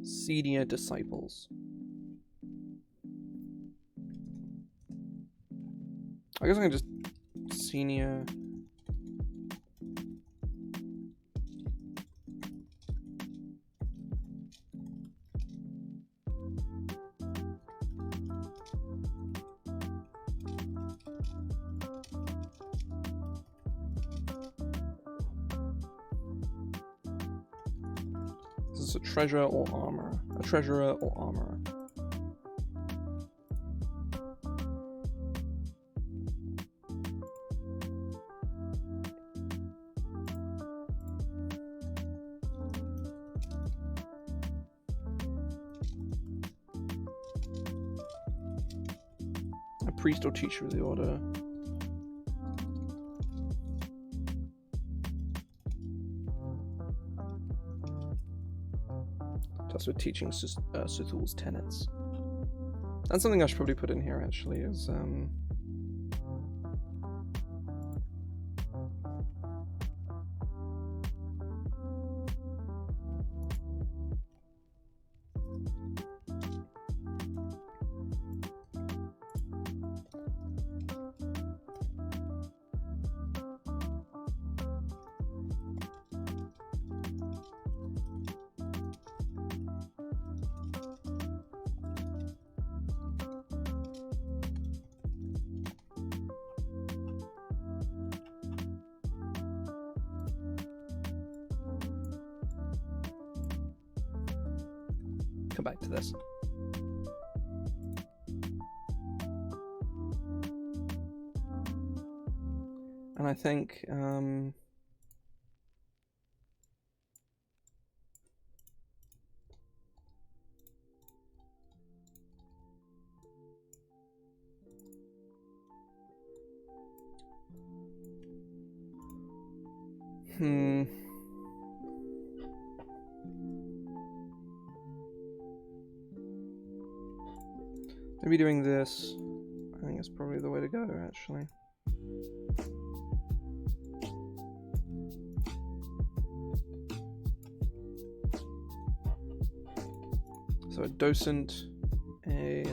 Senior disciples. I guess I can just senior. This is a treasurer or armorer. A treasurer or armorer. priest or teacher of the order. Tasked with teaching Suthul's tenets. That's something I should probably put in here, actually, is come back to this. And I think maybe doing this, I think it's probably the way to go, actually. So a docent, a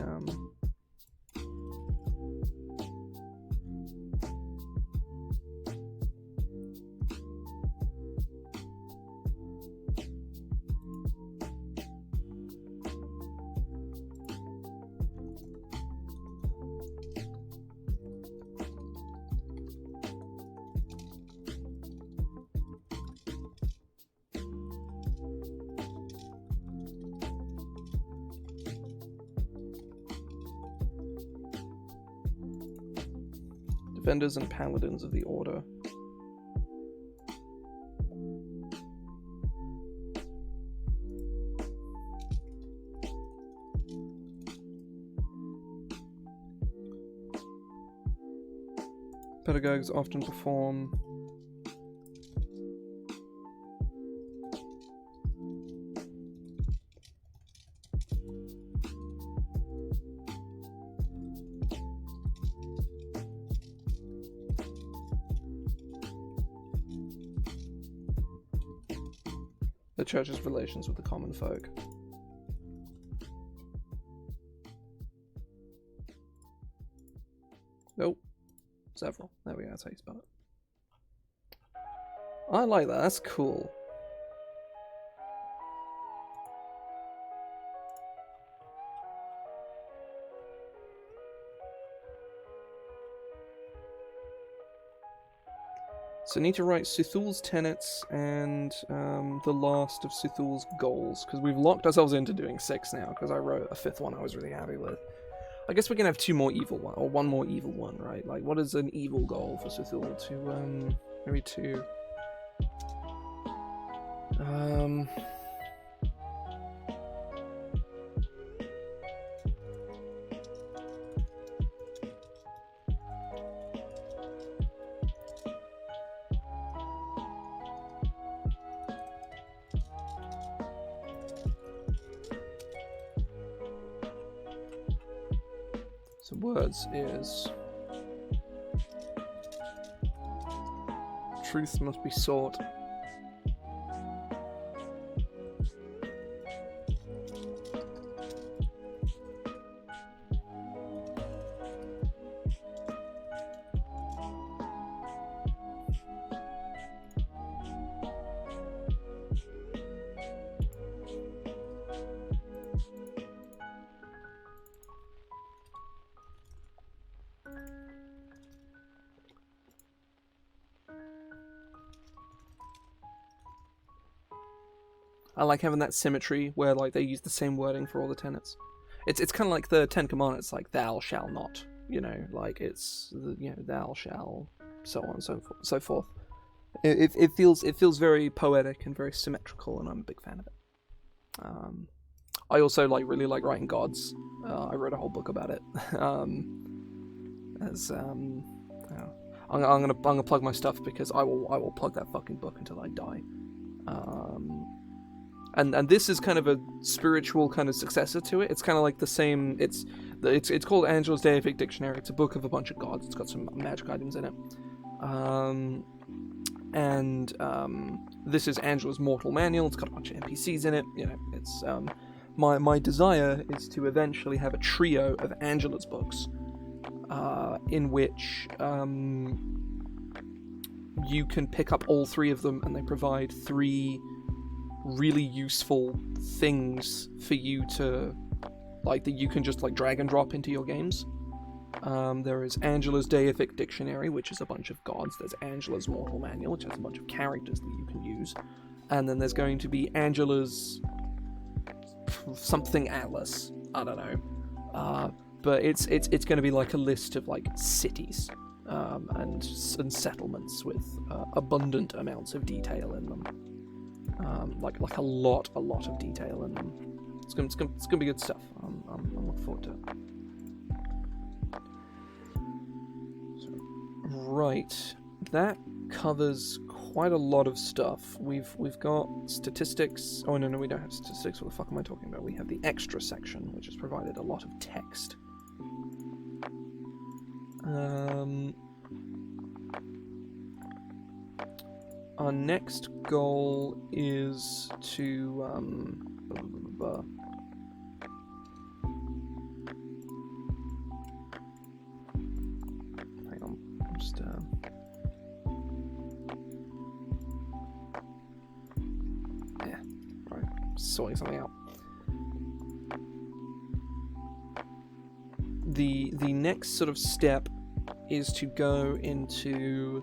defenders and paladins of the order. Pedagogues often perform the church's relations with the common folk. Nope. Several. There we go, that's how you spell it. I like that, that's cool. So I need to write Suthul's tenets and the last of Suthul's goals, because we've locked ourselves into doing 6 now, because I wrote a 5th one I was really happy with. I guess we can have 2 more evil one, or 1 more evil one, right? Like, what is an evil goal for Suthul? To, maybe 2. So words is truth must be sought. I like having that symmetry where like they use the same wording for all the tenets. It's kind of like the 10 Commandments, like thou shall not, you know, like it's thou shall, so on and so forth. It feels very poetic and very symmetrical, and I'm a big fan of it. I also really like writing gods. I wrote a whole book about it. As I'm gonna plug my stuff because I will plug that fucking book until I die. And this is kind of a spiritual kind of successor to it. It's kind of like the same. It's called Angela's Deific Dictionary. It's a book of a bunch of gods. It's got some magic items in it. This is Angela's Mortal Manual. It's got a bunch of NPCs in it. You know, it's my desire is to eventually have a trio of Angela's books, in which you can pick up all three of them, and they provide three really useful things for you to, like, that you can just like drag and drop into your games. There is Angela's Deific Dictionary, which is a bunch of gods. There's Angela's Mortal Manual, which has a bunch of characters that you can use. And then there's going to be Angela's something atlas. I don't know. But it's going to be like a list of like cities and settlements with abundant amounts of detail in them. Like a lot of detail in them. It's gonna be good stuff. I'm looking forward to it. Right, that covers quite a lot of stuff. We've got statistics. Oh no, we don't have statistics. What the fuck am I talking about? We have the extra section, which has provided a lot of text. Our next goal is to hang on, just yeah, right, sorting something out. The next sort of step is to go into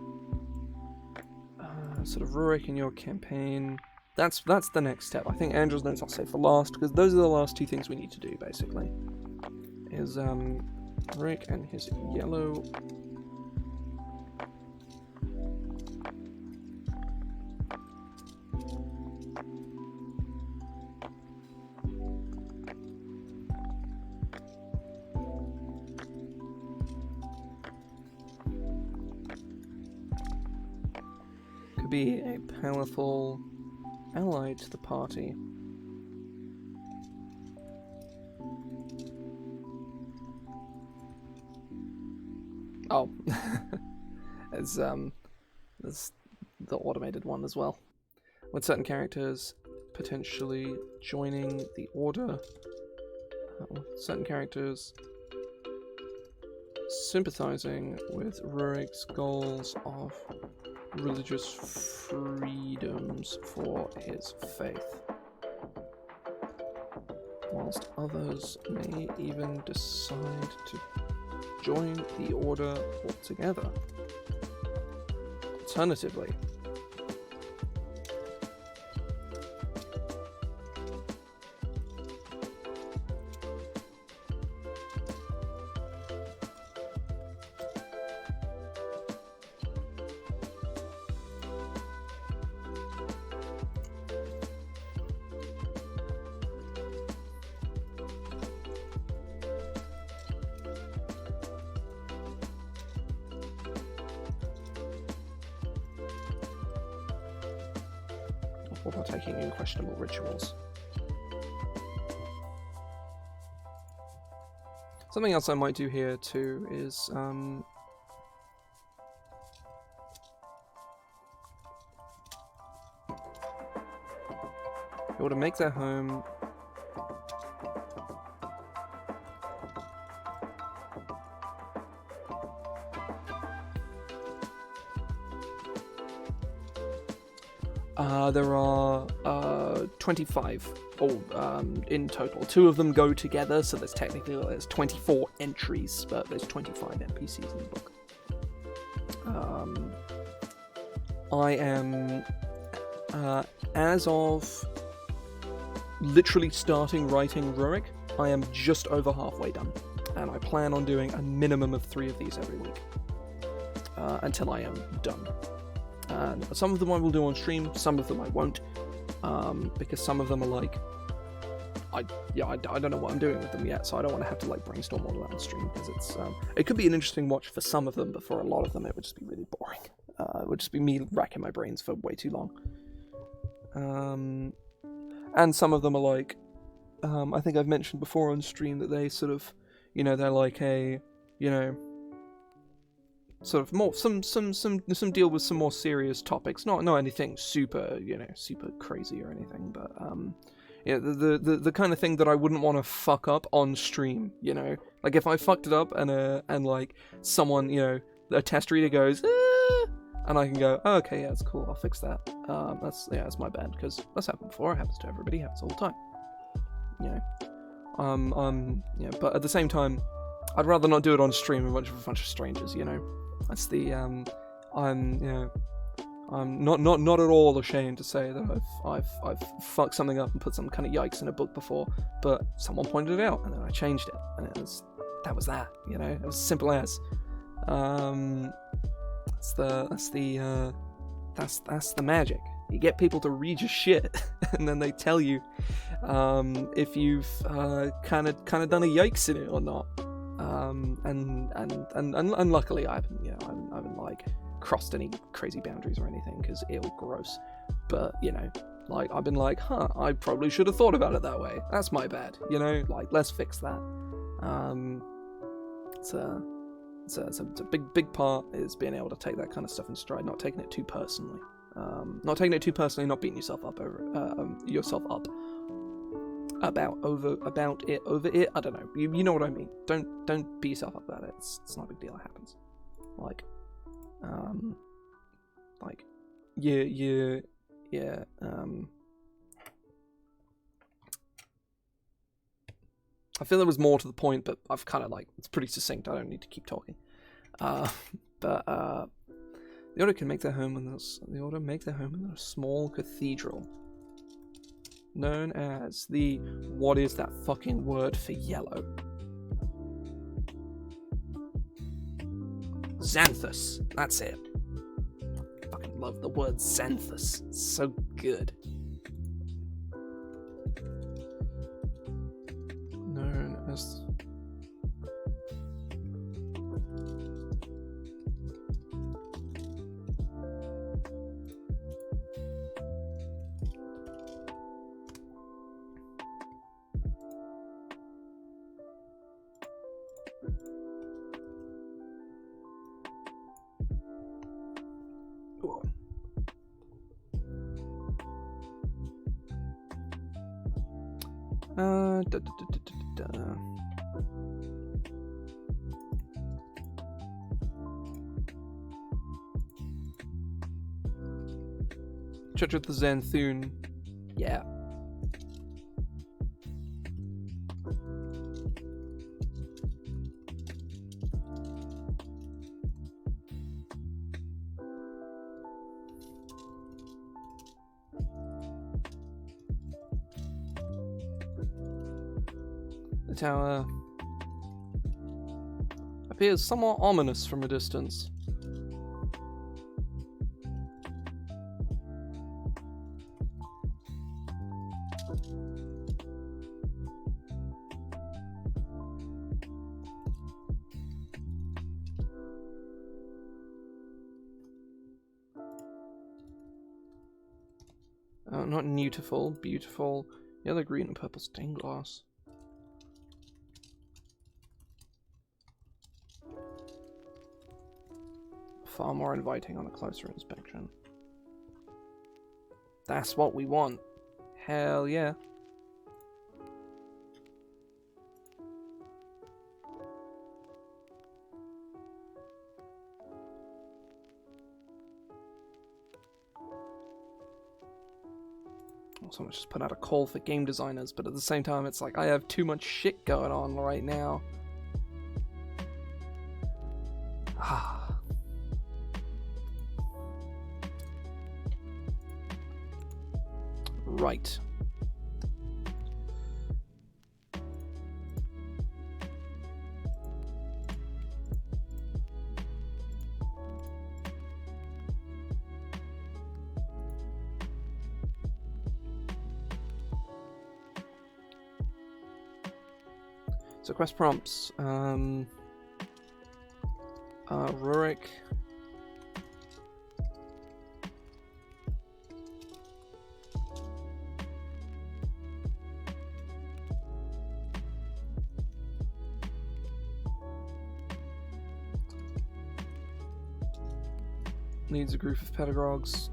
sort of Rurik in your campaign. That's the next step. I think Angela's Notes I'll save for last, because those are the last two things we need to do, basically. Is Rurik and his yellow... be a powerful ally to the party. Oh, there's the automated one as well. With certain characters potentially joining the order, certain characters sympathizing with Rurik's goals of religious freedoms for his faith, whilst others may even decide to join the order altogether. Alternatively, or partaking in questionable rituals. Something else I might do here too is able to make their home there are 25 in total. 2 of them go together, so there's 24 entries, but there's 25 NPCs in the book. I am, as of literally starting writing Rurik, I am just over halfway done, and I plan on doing a minimum of 3 of these every week until I am done. And some of them I will do on stream, some of them I won't, because some of them are like, I don't know what I'm doing with them yet, so I don't want to have to like brainstorm all of that on stream, because it could be an interesting watch for some of them, but for a lot of them it would just be really boring. It would just be me racking my brains for way too long. And some of them are like, I think I've mentioned before on stream that they sort of, they're like a, sort of more some deal with some more serious topics. Not anything super super crazy or anything, but the kind of thing that I wouldn't want to fuck up on stream. Like if I fucked it up and like someone a test reader goes. And I can go, oh, okay, yeah, that's cool, I'll fix that. That's my bad, because that's happened before, it happens to everybody, it happens all the time. But at the same time, I'd rather not do it on stream in front of a bunch of strangers, That's the, I'm not at all ashamed to say that I've fucked something up and put some kind of yikes in a book before, but someone pointed it out, and then I changed it, and that was that, it was as simple as. That's the magic. You get people to read your shit, and then they tell you if you've kind of done a yikes in it or not. And luckily I haven't like crossed any crazy boundaries or anything, because it'll gross. But like I've been like, I probably should have thought about it that way. That's my bad. Like let's fix that. It's a big part is being able to take that kind of stuff in stride, not taking it too personally. Not beating yourself up about it over it. I don't know. You know what I mean. Don't beat yourself up about it. It's not a big deal. It happens. Yeah. I feel there was more to the point, but I've kind of it's pretty succinct. I don't need to keep talking. But the Order make their home in a small cathedral known as the what is that fucking word for yellow? Xanthus. That's it. I fucking love the word Xanthus. It's so good. Known as Church of the Xanthune. Yeah. The tower appears somewhat ominous from a distance. Not beautiful, beautiful. Yellow, green, and purple stained glass. Far more inviting on a closer inspection. That's what we want. Hell yeah. Someone just put out a call for game designers, but at the same time it's like I have too much shit going on right now. Right. So quest prompts. Rurik. Needs a group of pedagogues.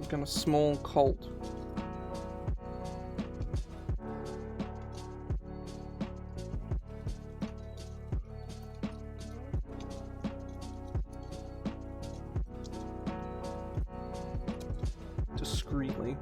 Kind of small cult. Discreetly.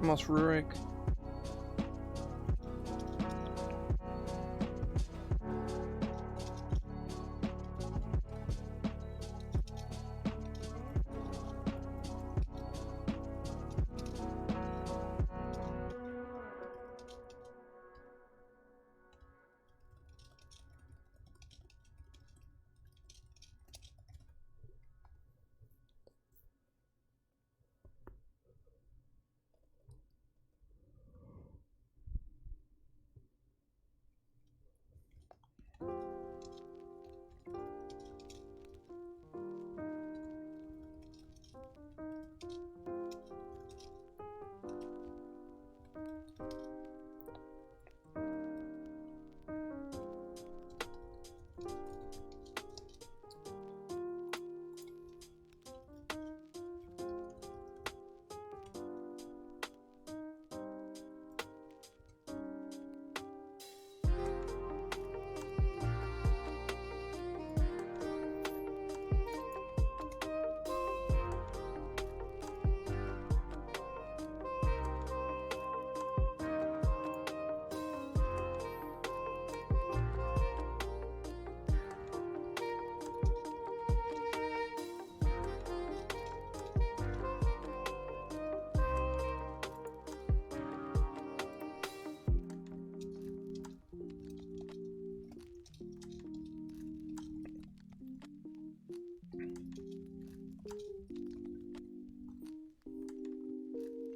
Almost Rurik.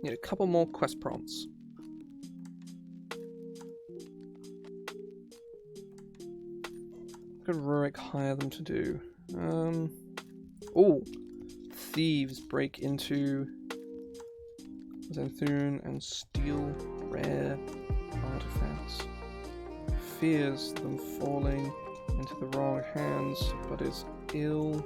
Need a couple more quest prompts. What could Rurik hire them to do? Oh, thieves break into Zenthune and steal rare artifacts. fears them falling into the wrong hands, but is ill.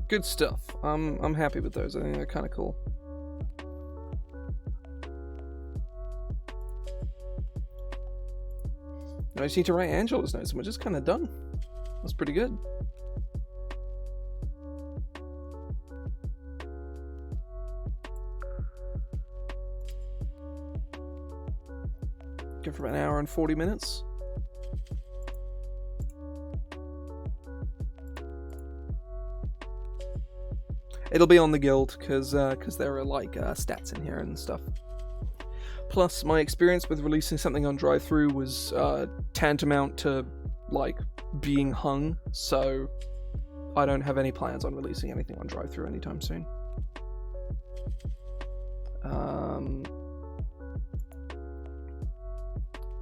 Good stuff. I'm happy with those. I think they're kind of cool. I just need to write Angela's notes, and we're just kind of done. That's pretty good. Go for about an hour and 40 minutes. It'll be on the guild, because there are like stats in here and stuff. Plus, my experience with releasing something on drive-thru was tantamount to like being hung, so I don't have any plans on releasing anything on drive-thru anytime soon.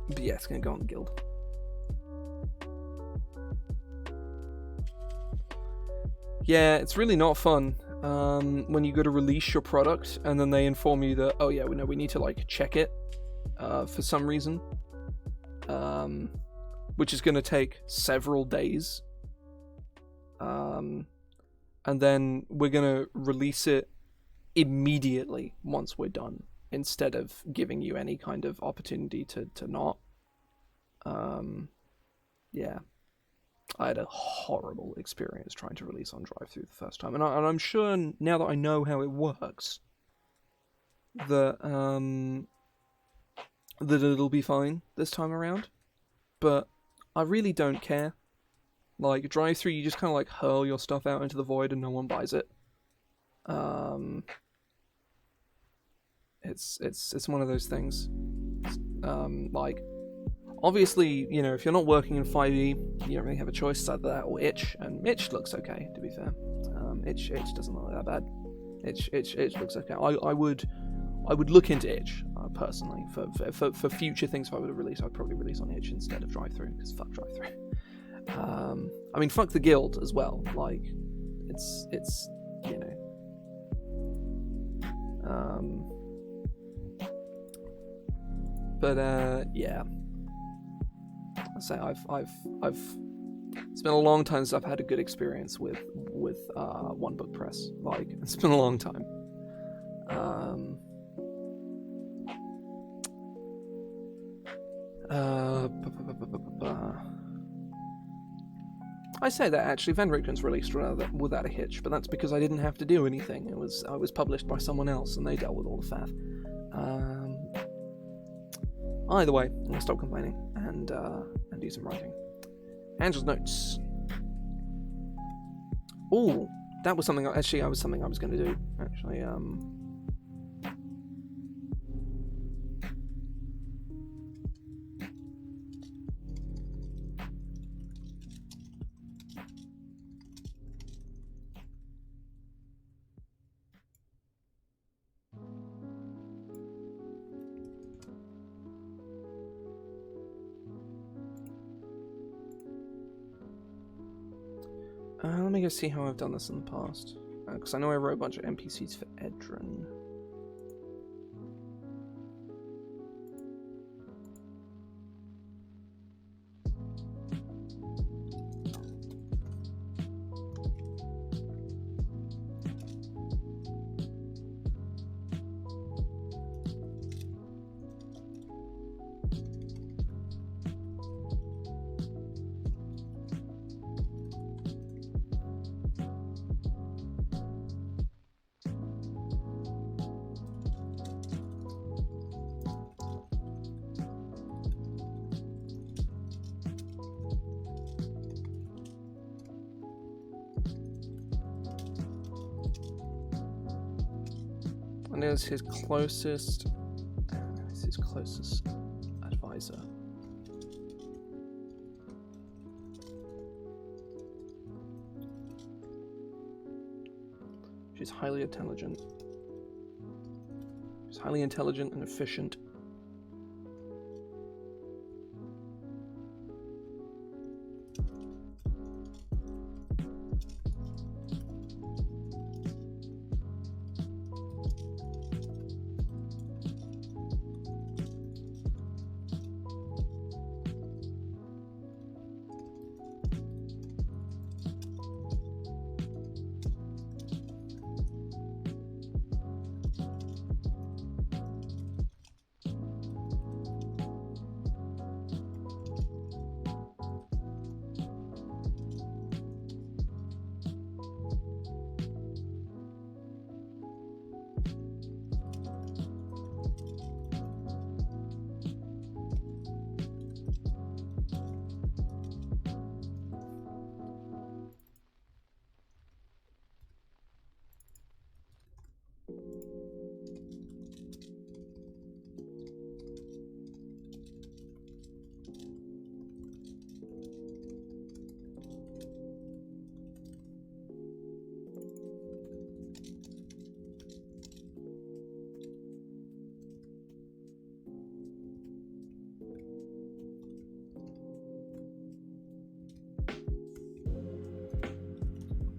But yeah, it's gonna go on the guild. Yeah, it's really not fun when you go to release your product and then they inform you that, oh yeah, we need to like check it for some reason, which is going to take several days, and then we're going to release it immediately once we're done, instead of giving you any kind of opportunity to not. Yeah. I had a horrible experience trying to release on drive-thru the first time, and I'm sure now that I know how it works, that that it'll be fine this time around. But I really don't care. Like drive-thru, you just kind of like hurl your stuff out into the void and no one buys it. It's one of those things. Like. Obviously, if you're not working in 5e, you don't really have a choice. It's either that or itch, and itch looks okay, to be fair. Itch doesn't look that bad. Itch looks okay. I would look into itch personally for future things. If I were to release, I'd probably release on itch instead of drive-thru, because fuck drive-thru. I mean, fuck the guild as well. Like, it's yeah. I say I've it's been a long time since I've had a good experience with One Book Press. Like, it's been a long time. I say that actually, Venrikken's released without a hitch, but that's because I didn't have to do anything. I was published by someone else, and they dealt with all the faff. Either way, I'm gonna stop complaining and do some writing. Angela's notes. Oh, that was something. I was going to do. Actually, let me go see how I've done this in the past. Because I know I wrote a bunch of NPCs for Edrin. And is his closest advisor. She's highly intelligent. She's highly intelligent and efficient.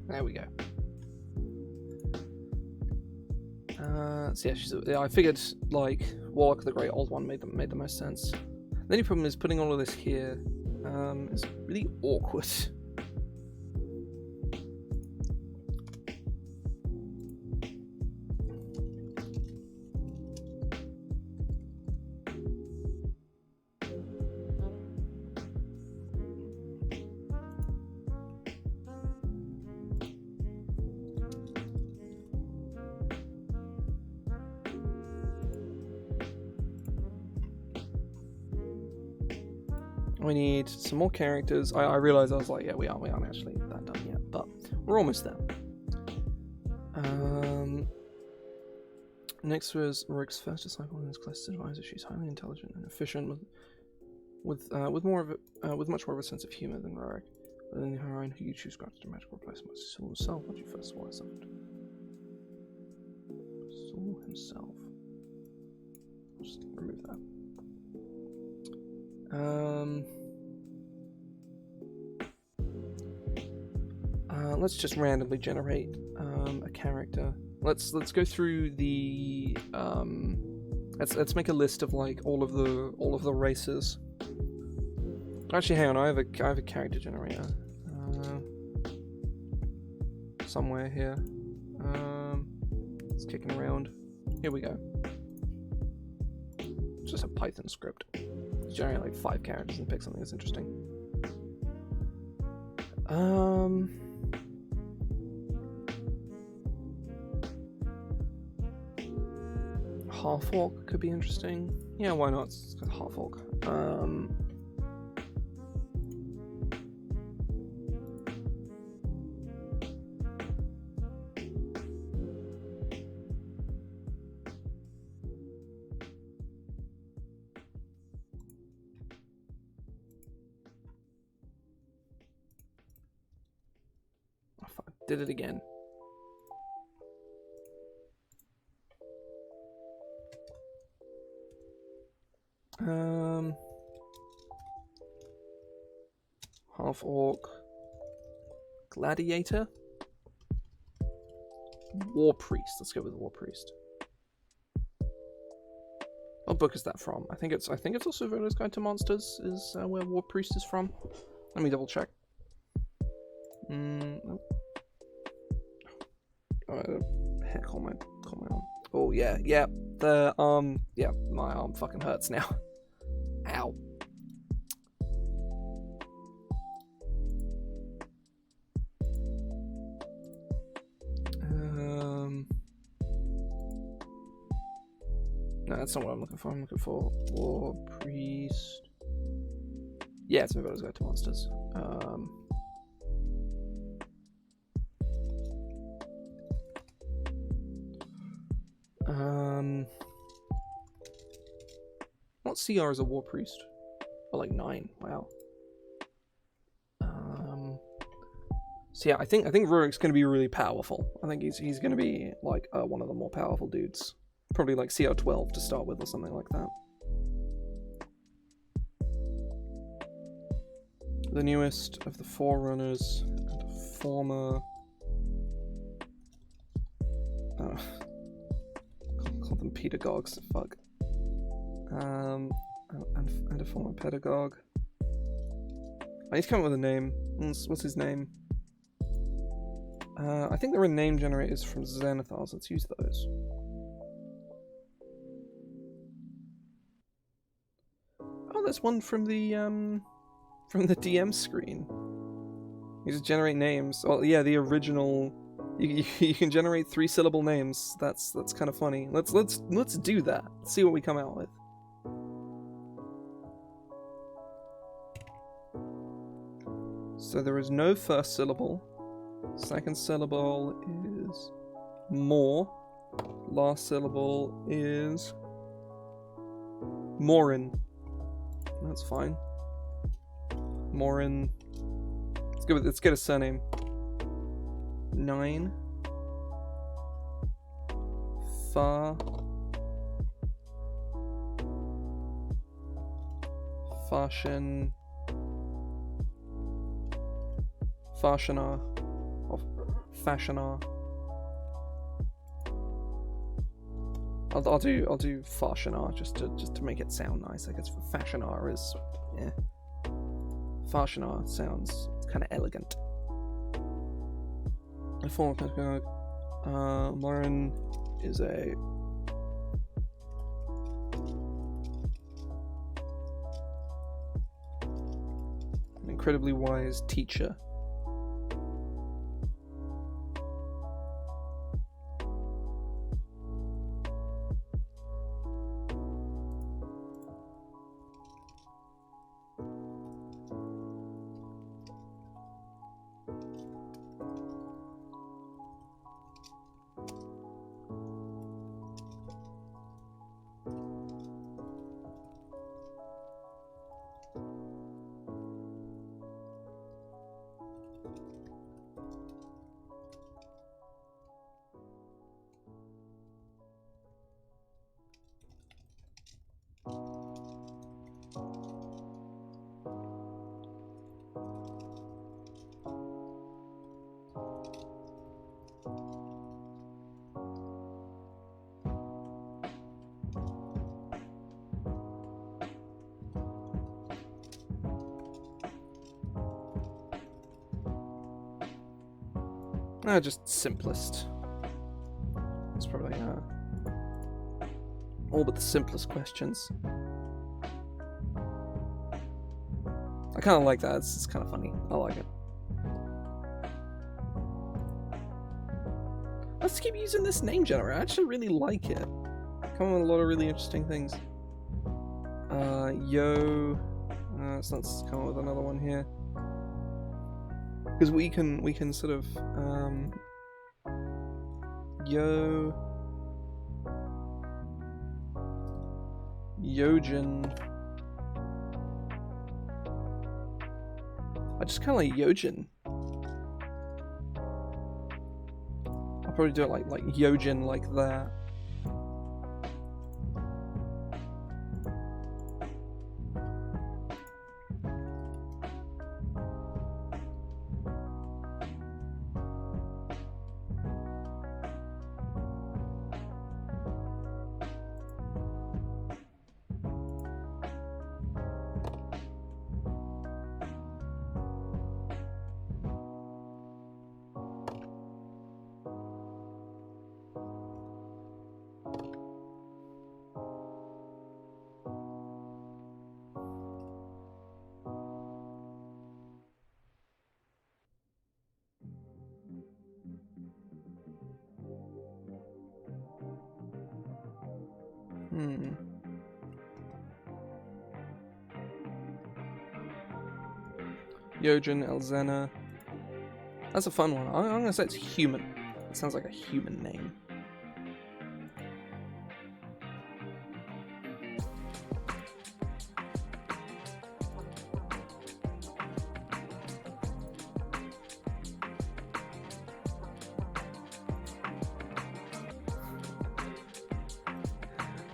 There we go. So yeah, I figured like Warlock the Great Old One made the most sense. The only problem is putting all of this here is really awkward. We need some more characters. I realized I was like, yeah, we aren't actually that done yet, but we're almost there. Next was Rurik's first disciple and his closest advisor. She's highly intelligent and efficient, with much more of a sense of humor than Rurik. But in her own, who you choose granted a magical replacement. Saul himself. What you first saw herself? Saul himself. Just remove that. Let's just randomly generate a character. Let's go through the let's make a list of like all of the races. Actually, hang on, I have a character generator somewhere here. It's kicking around. Here we go. It's just a Python script. Generate like 5 characters and pick something that's interesting. Half-orc could be interesting. Yeah, why not? It's got half-orc. Did it again. Half orc. Gladiator. War priest. Let's go with war priest. What book is that from? I think it's also Volo's Guide to Monsters is where war priest is from. Let me double check. Nope. Heck, call my arm. Oh yeah, the yeah, my arm fucking hurts now. Ow. No, that's not what I'm looking for. I'm looking for war priest. Yeah, it's Volo's Guide to Monsters. What CR is a war priest? Oh, like 9. Wow. So yeah, I think Rurik's gonna be really powerful. I think he's gonna be like one of the more powerful dudes. Probably like CR 12 to start with or something like that. The newest of the Forerunners and a former. Call them pedagogues. Fuck. And a former pedagogue. I need to come up with a name. What's his name? I think there are name generators from Xanathars. Let's use those. Oh, there's one from the DM screen. You just generate names. Oh yeah, the original. You can generate 3-syllable names. That's kind of funny. Let's do that. Let's see what we come out with. So there is no first syllable. Second syllable is more. Last syllable is Morin. That's fine. Morin. Let's get a surname. 9. Fashionar. I'll do Fashionar just to make it sound nice. I guess Fashionar is Fashionar sounds kind of elegant. A former pedagogue. Lauren is an incredibly wise teacher. Just simplest. It's probably all but the simplest questions. I kind of like that. It's kind of funny. I like it. Let's keep using this name generator. I actually really like it. Come on with a lot of really interesting things. So let's come up with another one here. Because we can sort of Yojin. I just kind of like Yojin. I'll probably do it like Yojin like that. Yojin, Elzena. That's a fun one. I'm gonna say it's human. It sounds like a human name.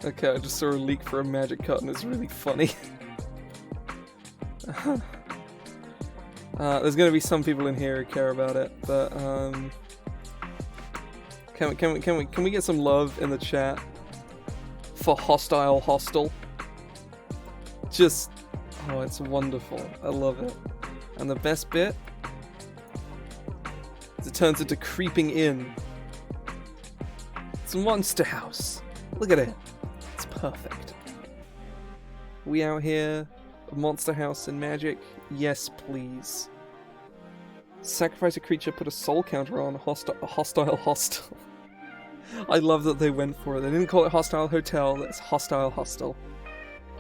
Okay, I just saw a leak for a magic card and it's really funny. There's gonna be some people in here who care about it, but can we get some love in the chat for Hostile Hostel? Just, oh, it's wonderful. I love it. And the best bit is it turns into creeping in. It's a monster house. Look at it. It's perfect. We out here, a monster house in Magic? Yes, please. Sacrifice a creature, put a soul counter on a hostile hostel. I love that they went for it. They didn't call it hostile hotel, that's hostile hostel.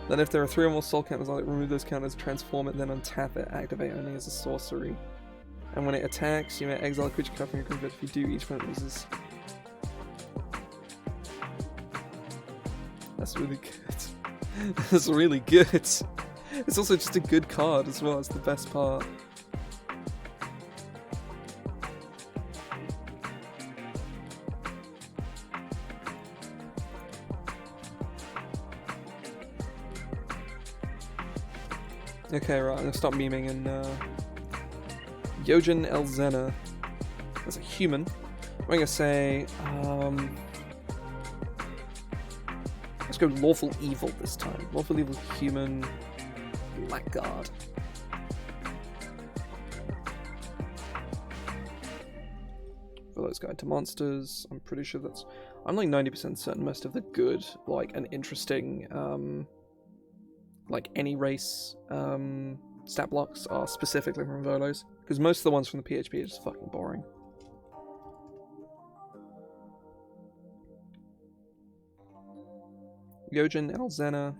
Then if there are 3 or more soul counters on it, remove those counters, transform it, then untap it, activate only as a sorcery. And when it attacks, you may exile a creature card from your graveyard. If you do, each one loses. That's really good. That's really good. It's also just a good card as well, it's the best part. Okay, right, I'm gonna stop memeing and Yojin Elzena. That's a human. I'm gonna say let's go Lawful Evil this time. Lawful Evil human Blackguard. Volo's Guide to Monsters. I'm pretty sure that's, I'm like 90% certain most of the good, like, and interesting like any race stat blocks are specifically from Volo's, because most of the ones from the PHP are just fucking boring. Yojin Elzena.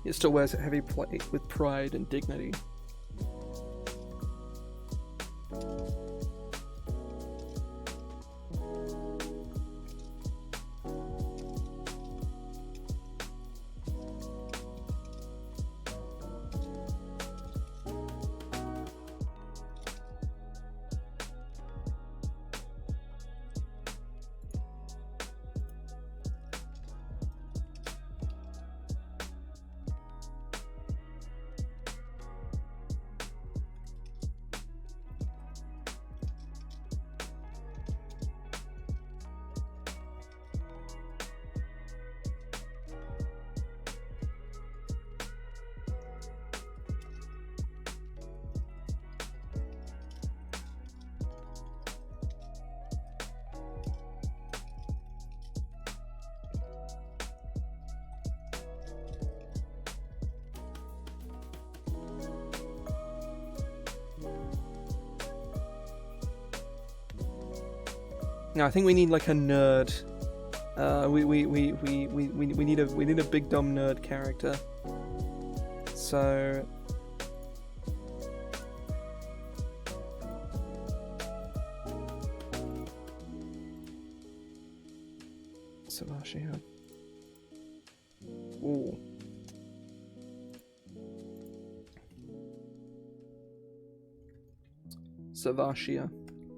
It still wears a heavy plate with pride and dignity. Now I think we need like a nerd. We need a big dumb nerd character. So Savashia. Ooh. Savashia.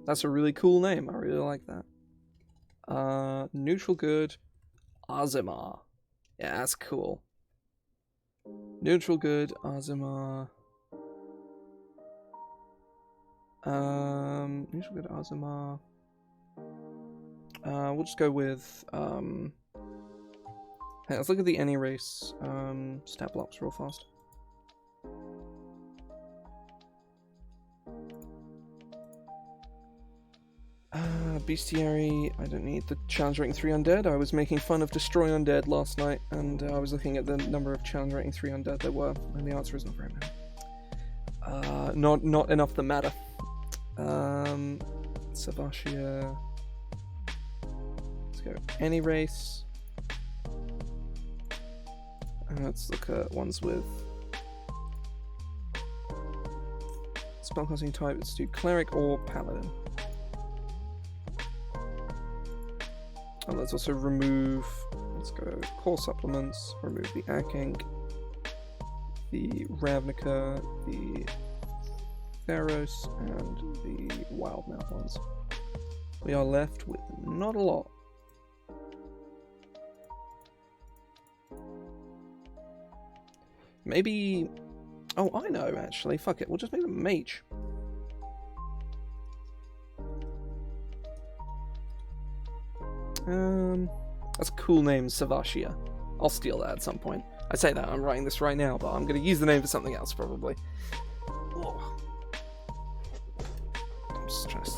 That's a really cool name. I really like that. Neutral good. Azimar. Yeah, that's cool. Neutral good. Azimar. Neutral good. Azimar. We'll just go with hey, let's look at the any race stat blocks real fast. bestiary. I don't need the challenge rating 3 undead. I was making fun of destroy undead last night, and I was looking at the number of challenge rating 3 undead there were, and the answer is not very many. Not enough that matter. Savashia. Let's go any race. Let's look at ones with spellcasting type. Let's do cleric or paladin. And let's also remove, let's go core supplements, remove the Akink, the Ravnica, the Theros, and the Wildmouth ones. We are left with not a lot. Maybe, oh, I know actually, fuck it, we'll just make them mage. That's a cool name, Savashia. I'll steal that at some point. I say that, I'm writing this right now, but I'm going to use the name for something else, probably. Oh. I'm just trying to...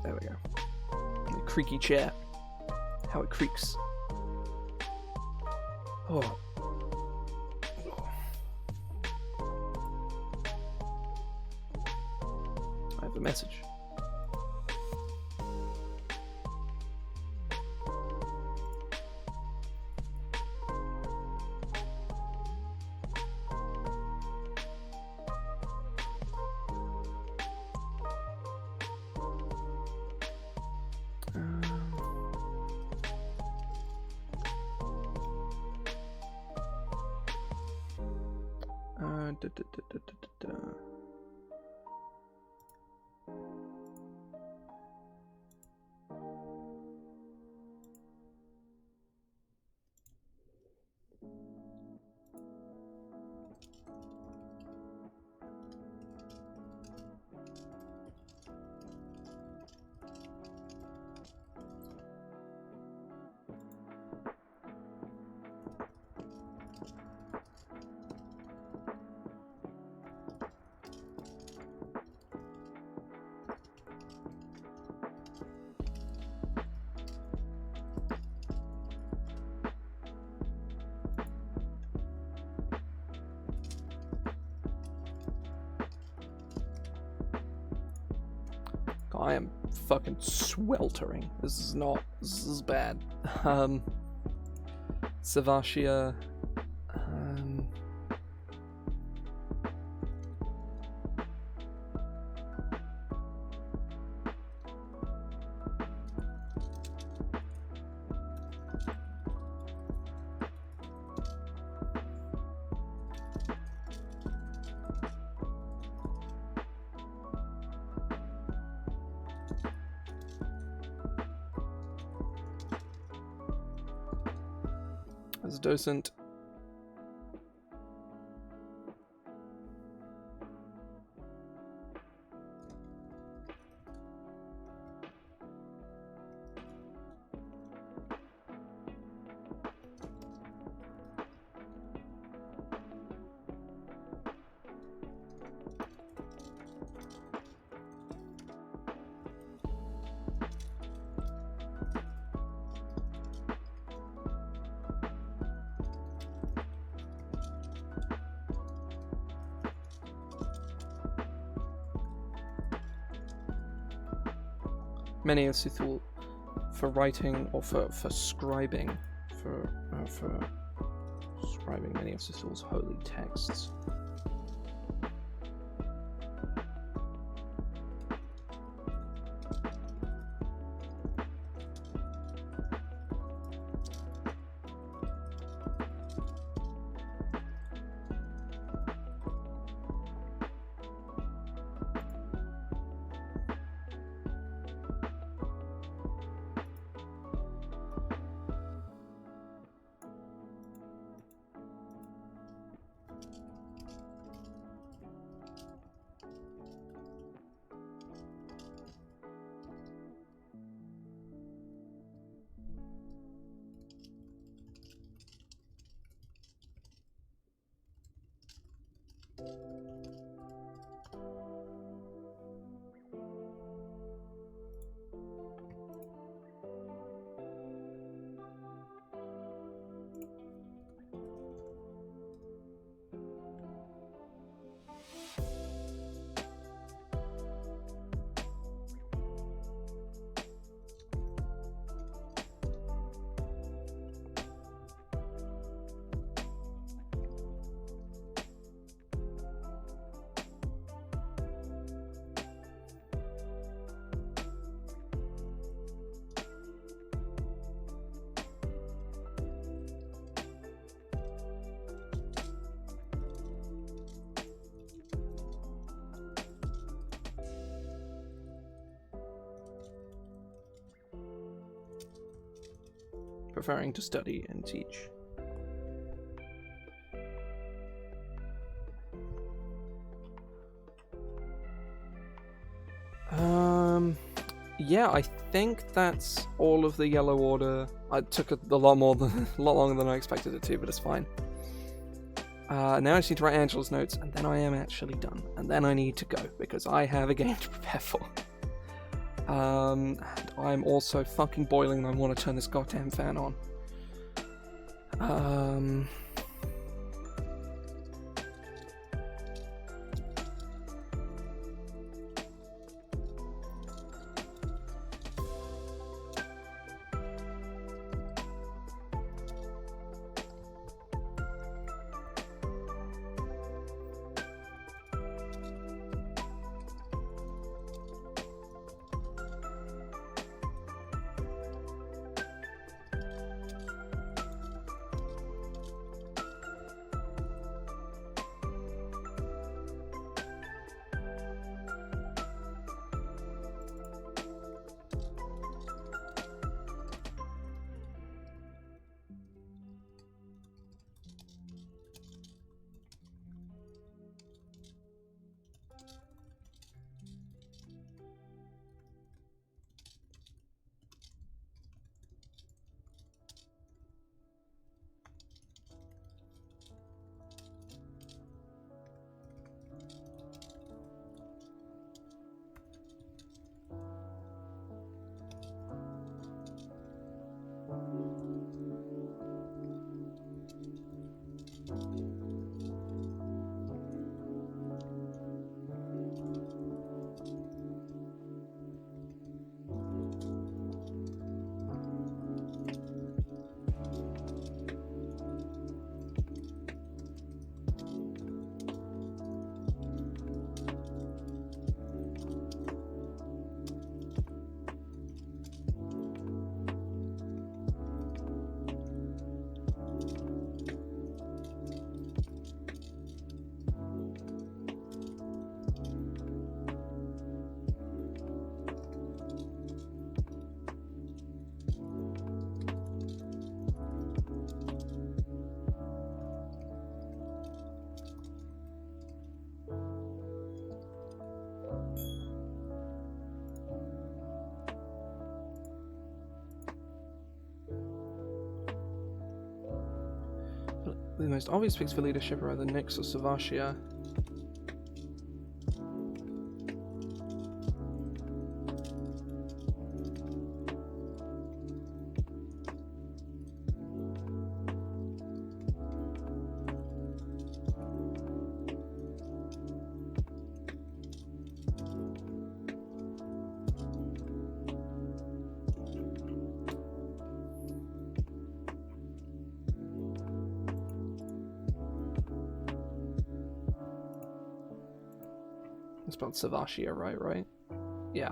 There we go. The creaky chair. How it creaks. Oh. I have a message. I am fucking sweltering. This is bad. Savashia. As a docent. Many of Sithul for writing or for scribing, for scribing many of Sithul's holy texts. preferring to study and teach. Yeah, I think that's all of the Yellow Order. It took a lot longer than I expected it to, but it's fine. Now I just need to write Angela's notes, and then I am actually done. And then I need to go, because I have a game to prepare for. And I'm also fucking boiling, and I want to turn this goddamn fan on. The most obvious picks for leadership are either Nyx or Savashia. It's spelled Savashia, right? Yeah.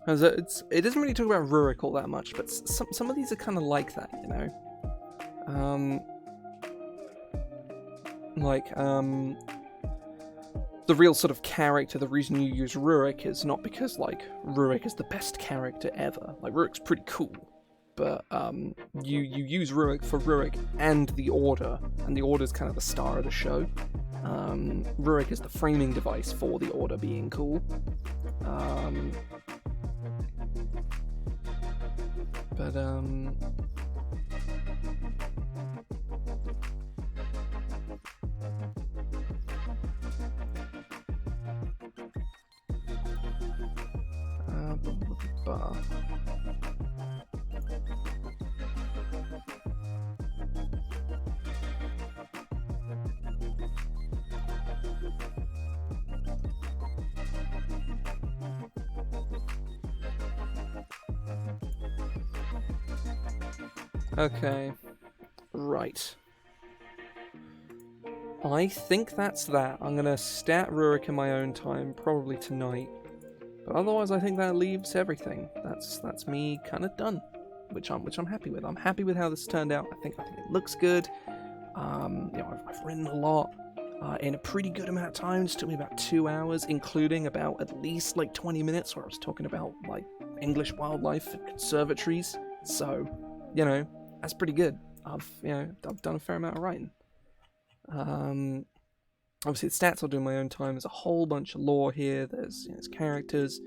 It doesn't really talk about Rurik all that much, but some of these are kind of like that, you know? The real sort of character, the reason you use Rurik is not because, like, Rurik is the best character ever. Like, Rurik's pretty cool, but you use Rurik for Rurik and the Order, and the Order's kind of the star of the show. Rurik is the framing device for the Order being cool. Okay, right. I think that's that. I'm gonna stat Rurik in my own time, probably tonight. But otherwise, I think that leaves everything. That's me kind of done, which I'm happy with. I'm happy with how this turned out. I think it looks good. I've written a lot in a pretty good amount of time. It took me about 2 hours, including about at least like 20 minutes where I was talking about like English wildlife and conservatories. So, that's pretty good. I've done a fair amount of writing. Obviously the stats I'll do in my own time. There's a whole bunch of lore here. There's characters.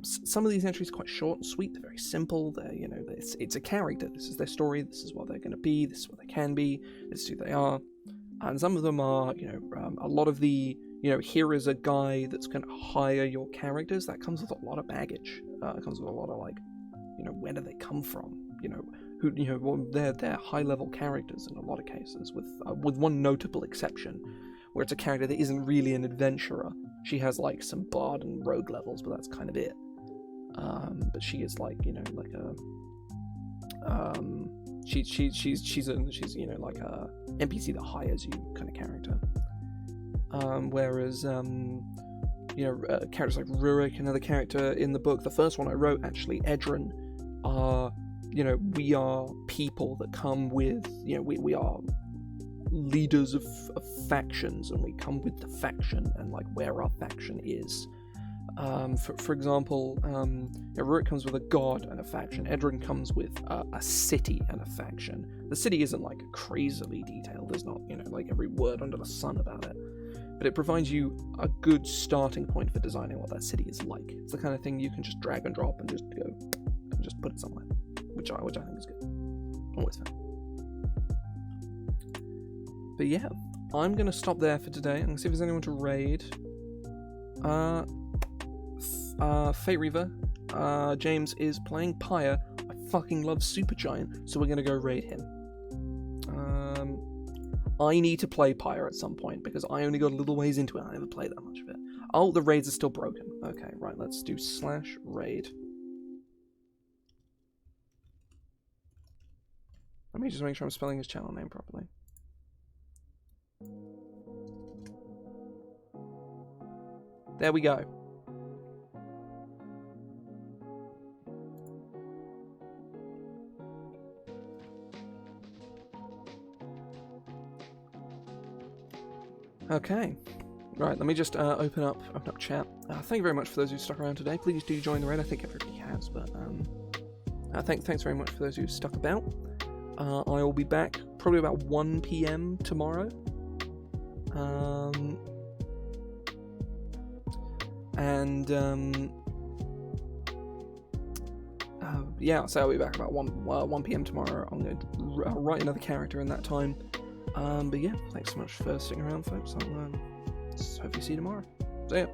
Some of these entries are quite short and sweet. They're very simple. They're it's a character. This is their story. This is what they're going to be. This is what they can be. This is who they are. And some of them are a lot of the here is a guy that's going to hire your characters. That comes with a lot of baggage. It comes with a lot of where do they come from? They're high-level characters in a lot of cases, with one notable exception, where it's a character that isn't really an adventurer. She has like some bard and rogue levels, but that's kind of it. But she is she's like a NPC that hires you kind of character. Whereas characters like Rurik, another character in the book, the first one I wrote actually, Edrin, are we are people that come with, we are leaders of factions, and we come with the faction and like where our faction is. For example, Rurik comes with a god and a faction. Edrin comes with a city and a faction. The city isn't like crazily detailed. There's not like every word under the sun about it, but it provides you a good starting point for designing what that city is like. It's the kind of thing you can just drag and drop and just go and just put it somewhere. Which I think is good. Always fun. But yeah, I'm going to stop there for today. I'm going to see if there's anyone to raid. Fate Reaver. James is playing Pyre. I fucking love Supergiant, so we're going to go raid him. I need to play Pyre at some point, because I only got a little ways into it. I never played that much of it. Oh, the raids are still broken. Okay, right, let's do /raid. Let me just make sure I'm spelling his channel name properly. There we go. Okay. Right, let me just open up chat. Thank you very much for those who stuck around today. Please do join the raid. I think everybody has, but thanks very much for those who stuck about. I will be back probably about 1 PM tomorrow. So I'll be back about 1 PM tomorrow. I'm going to write another character in that time. But yeah, thanks so much for sticking around, folks. I'll hopefully see you tomorrow. See ya.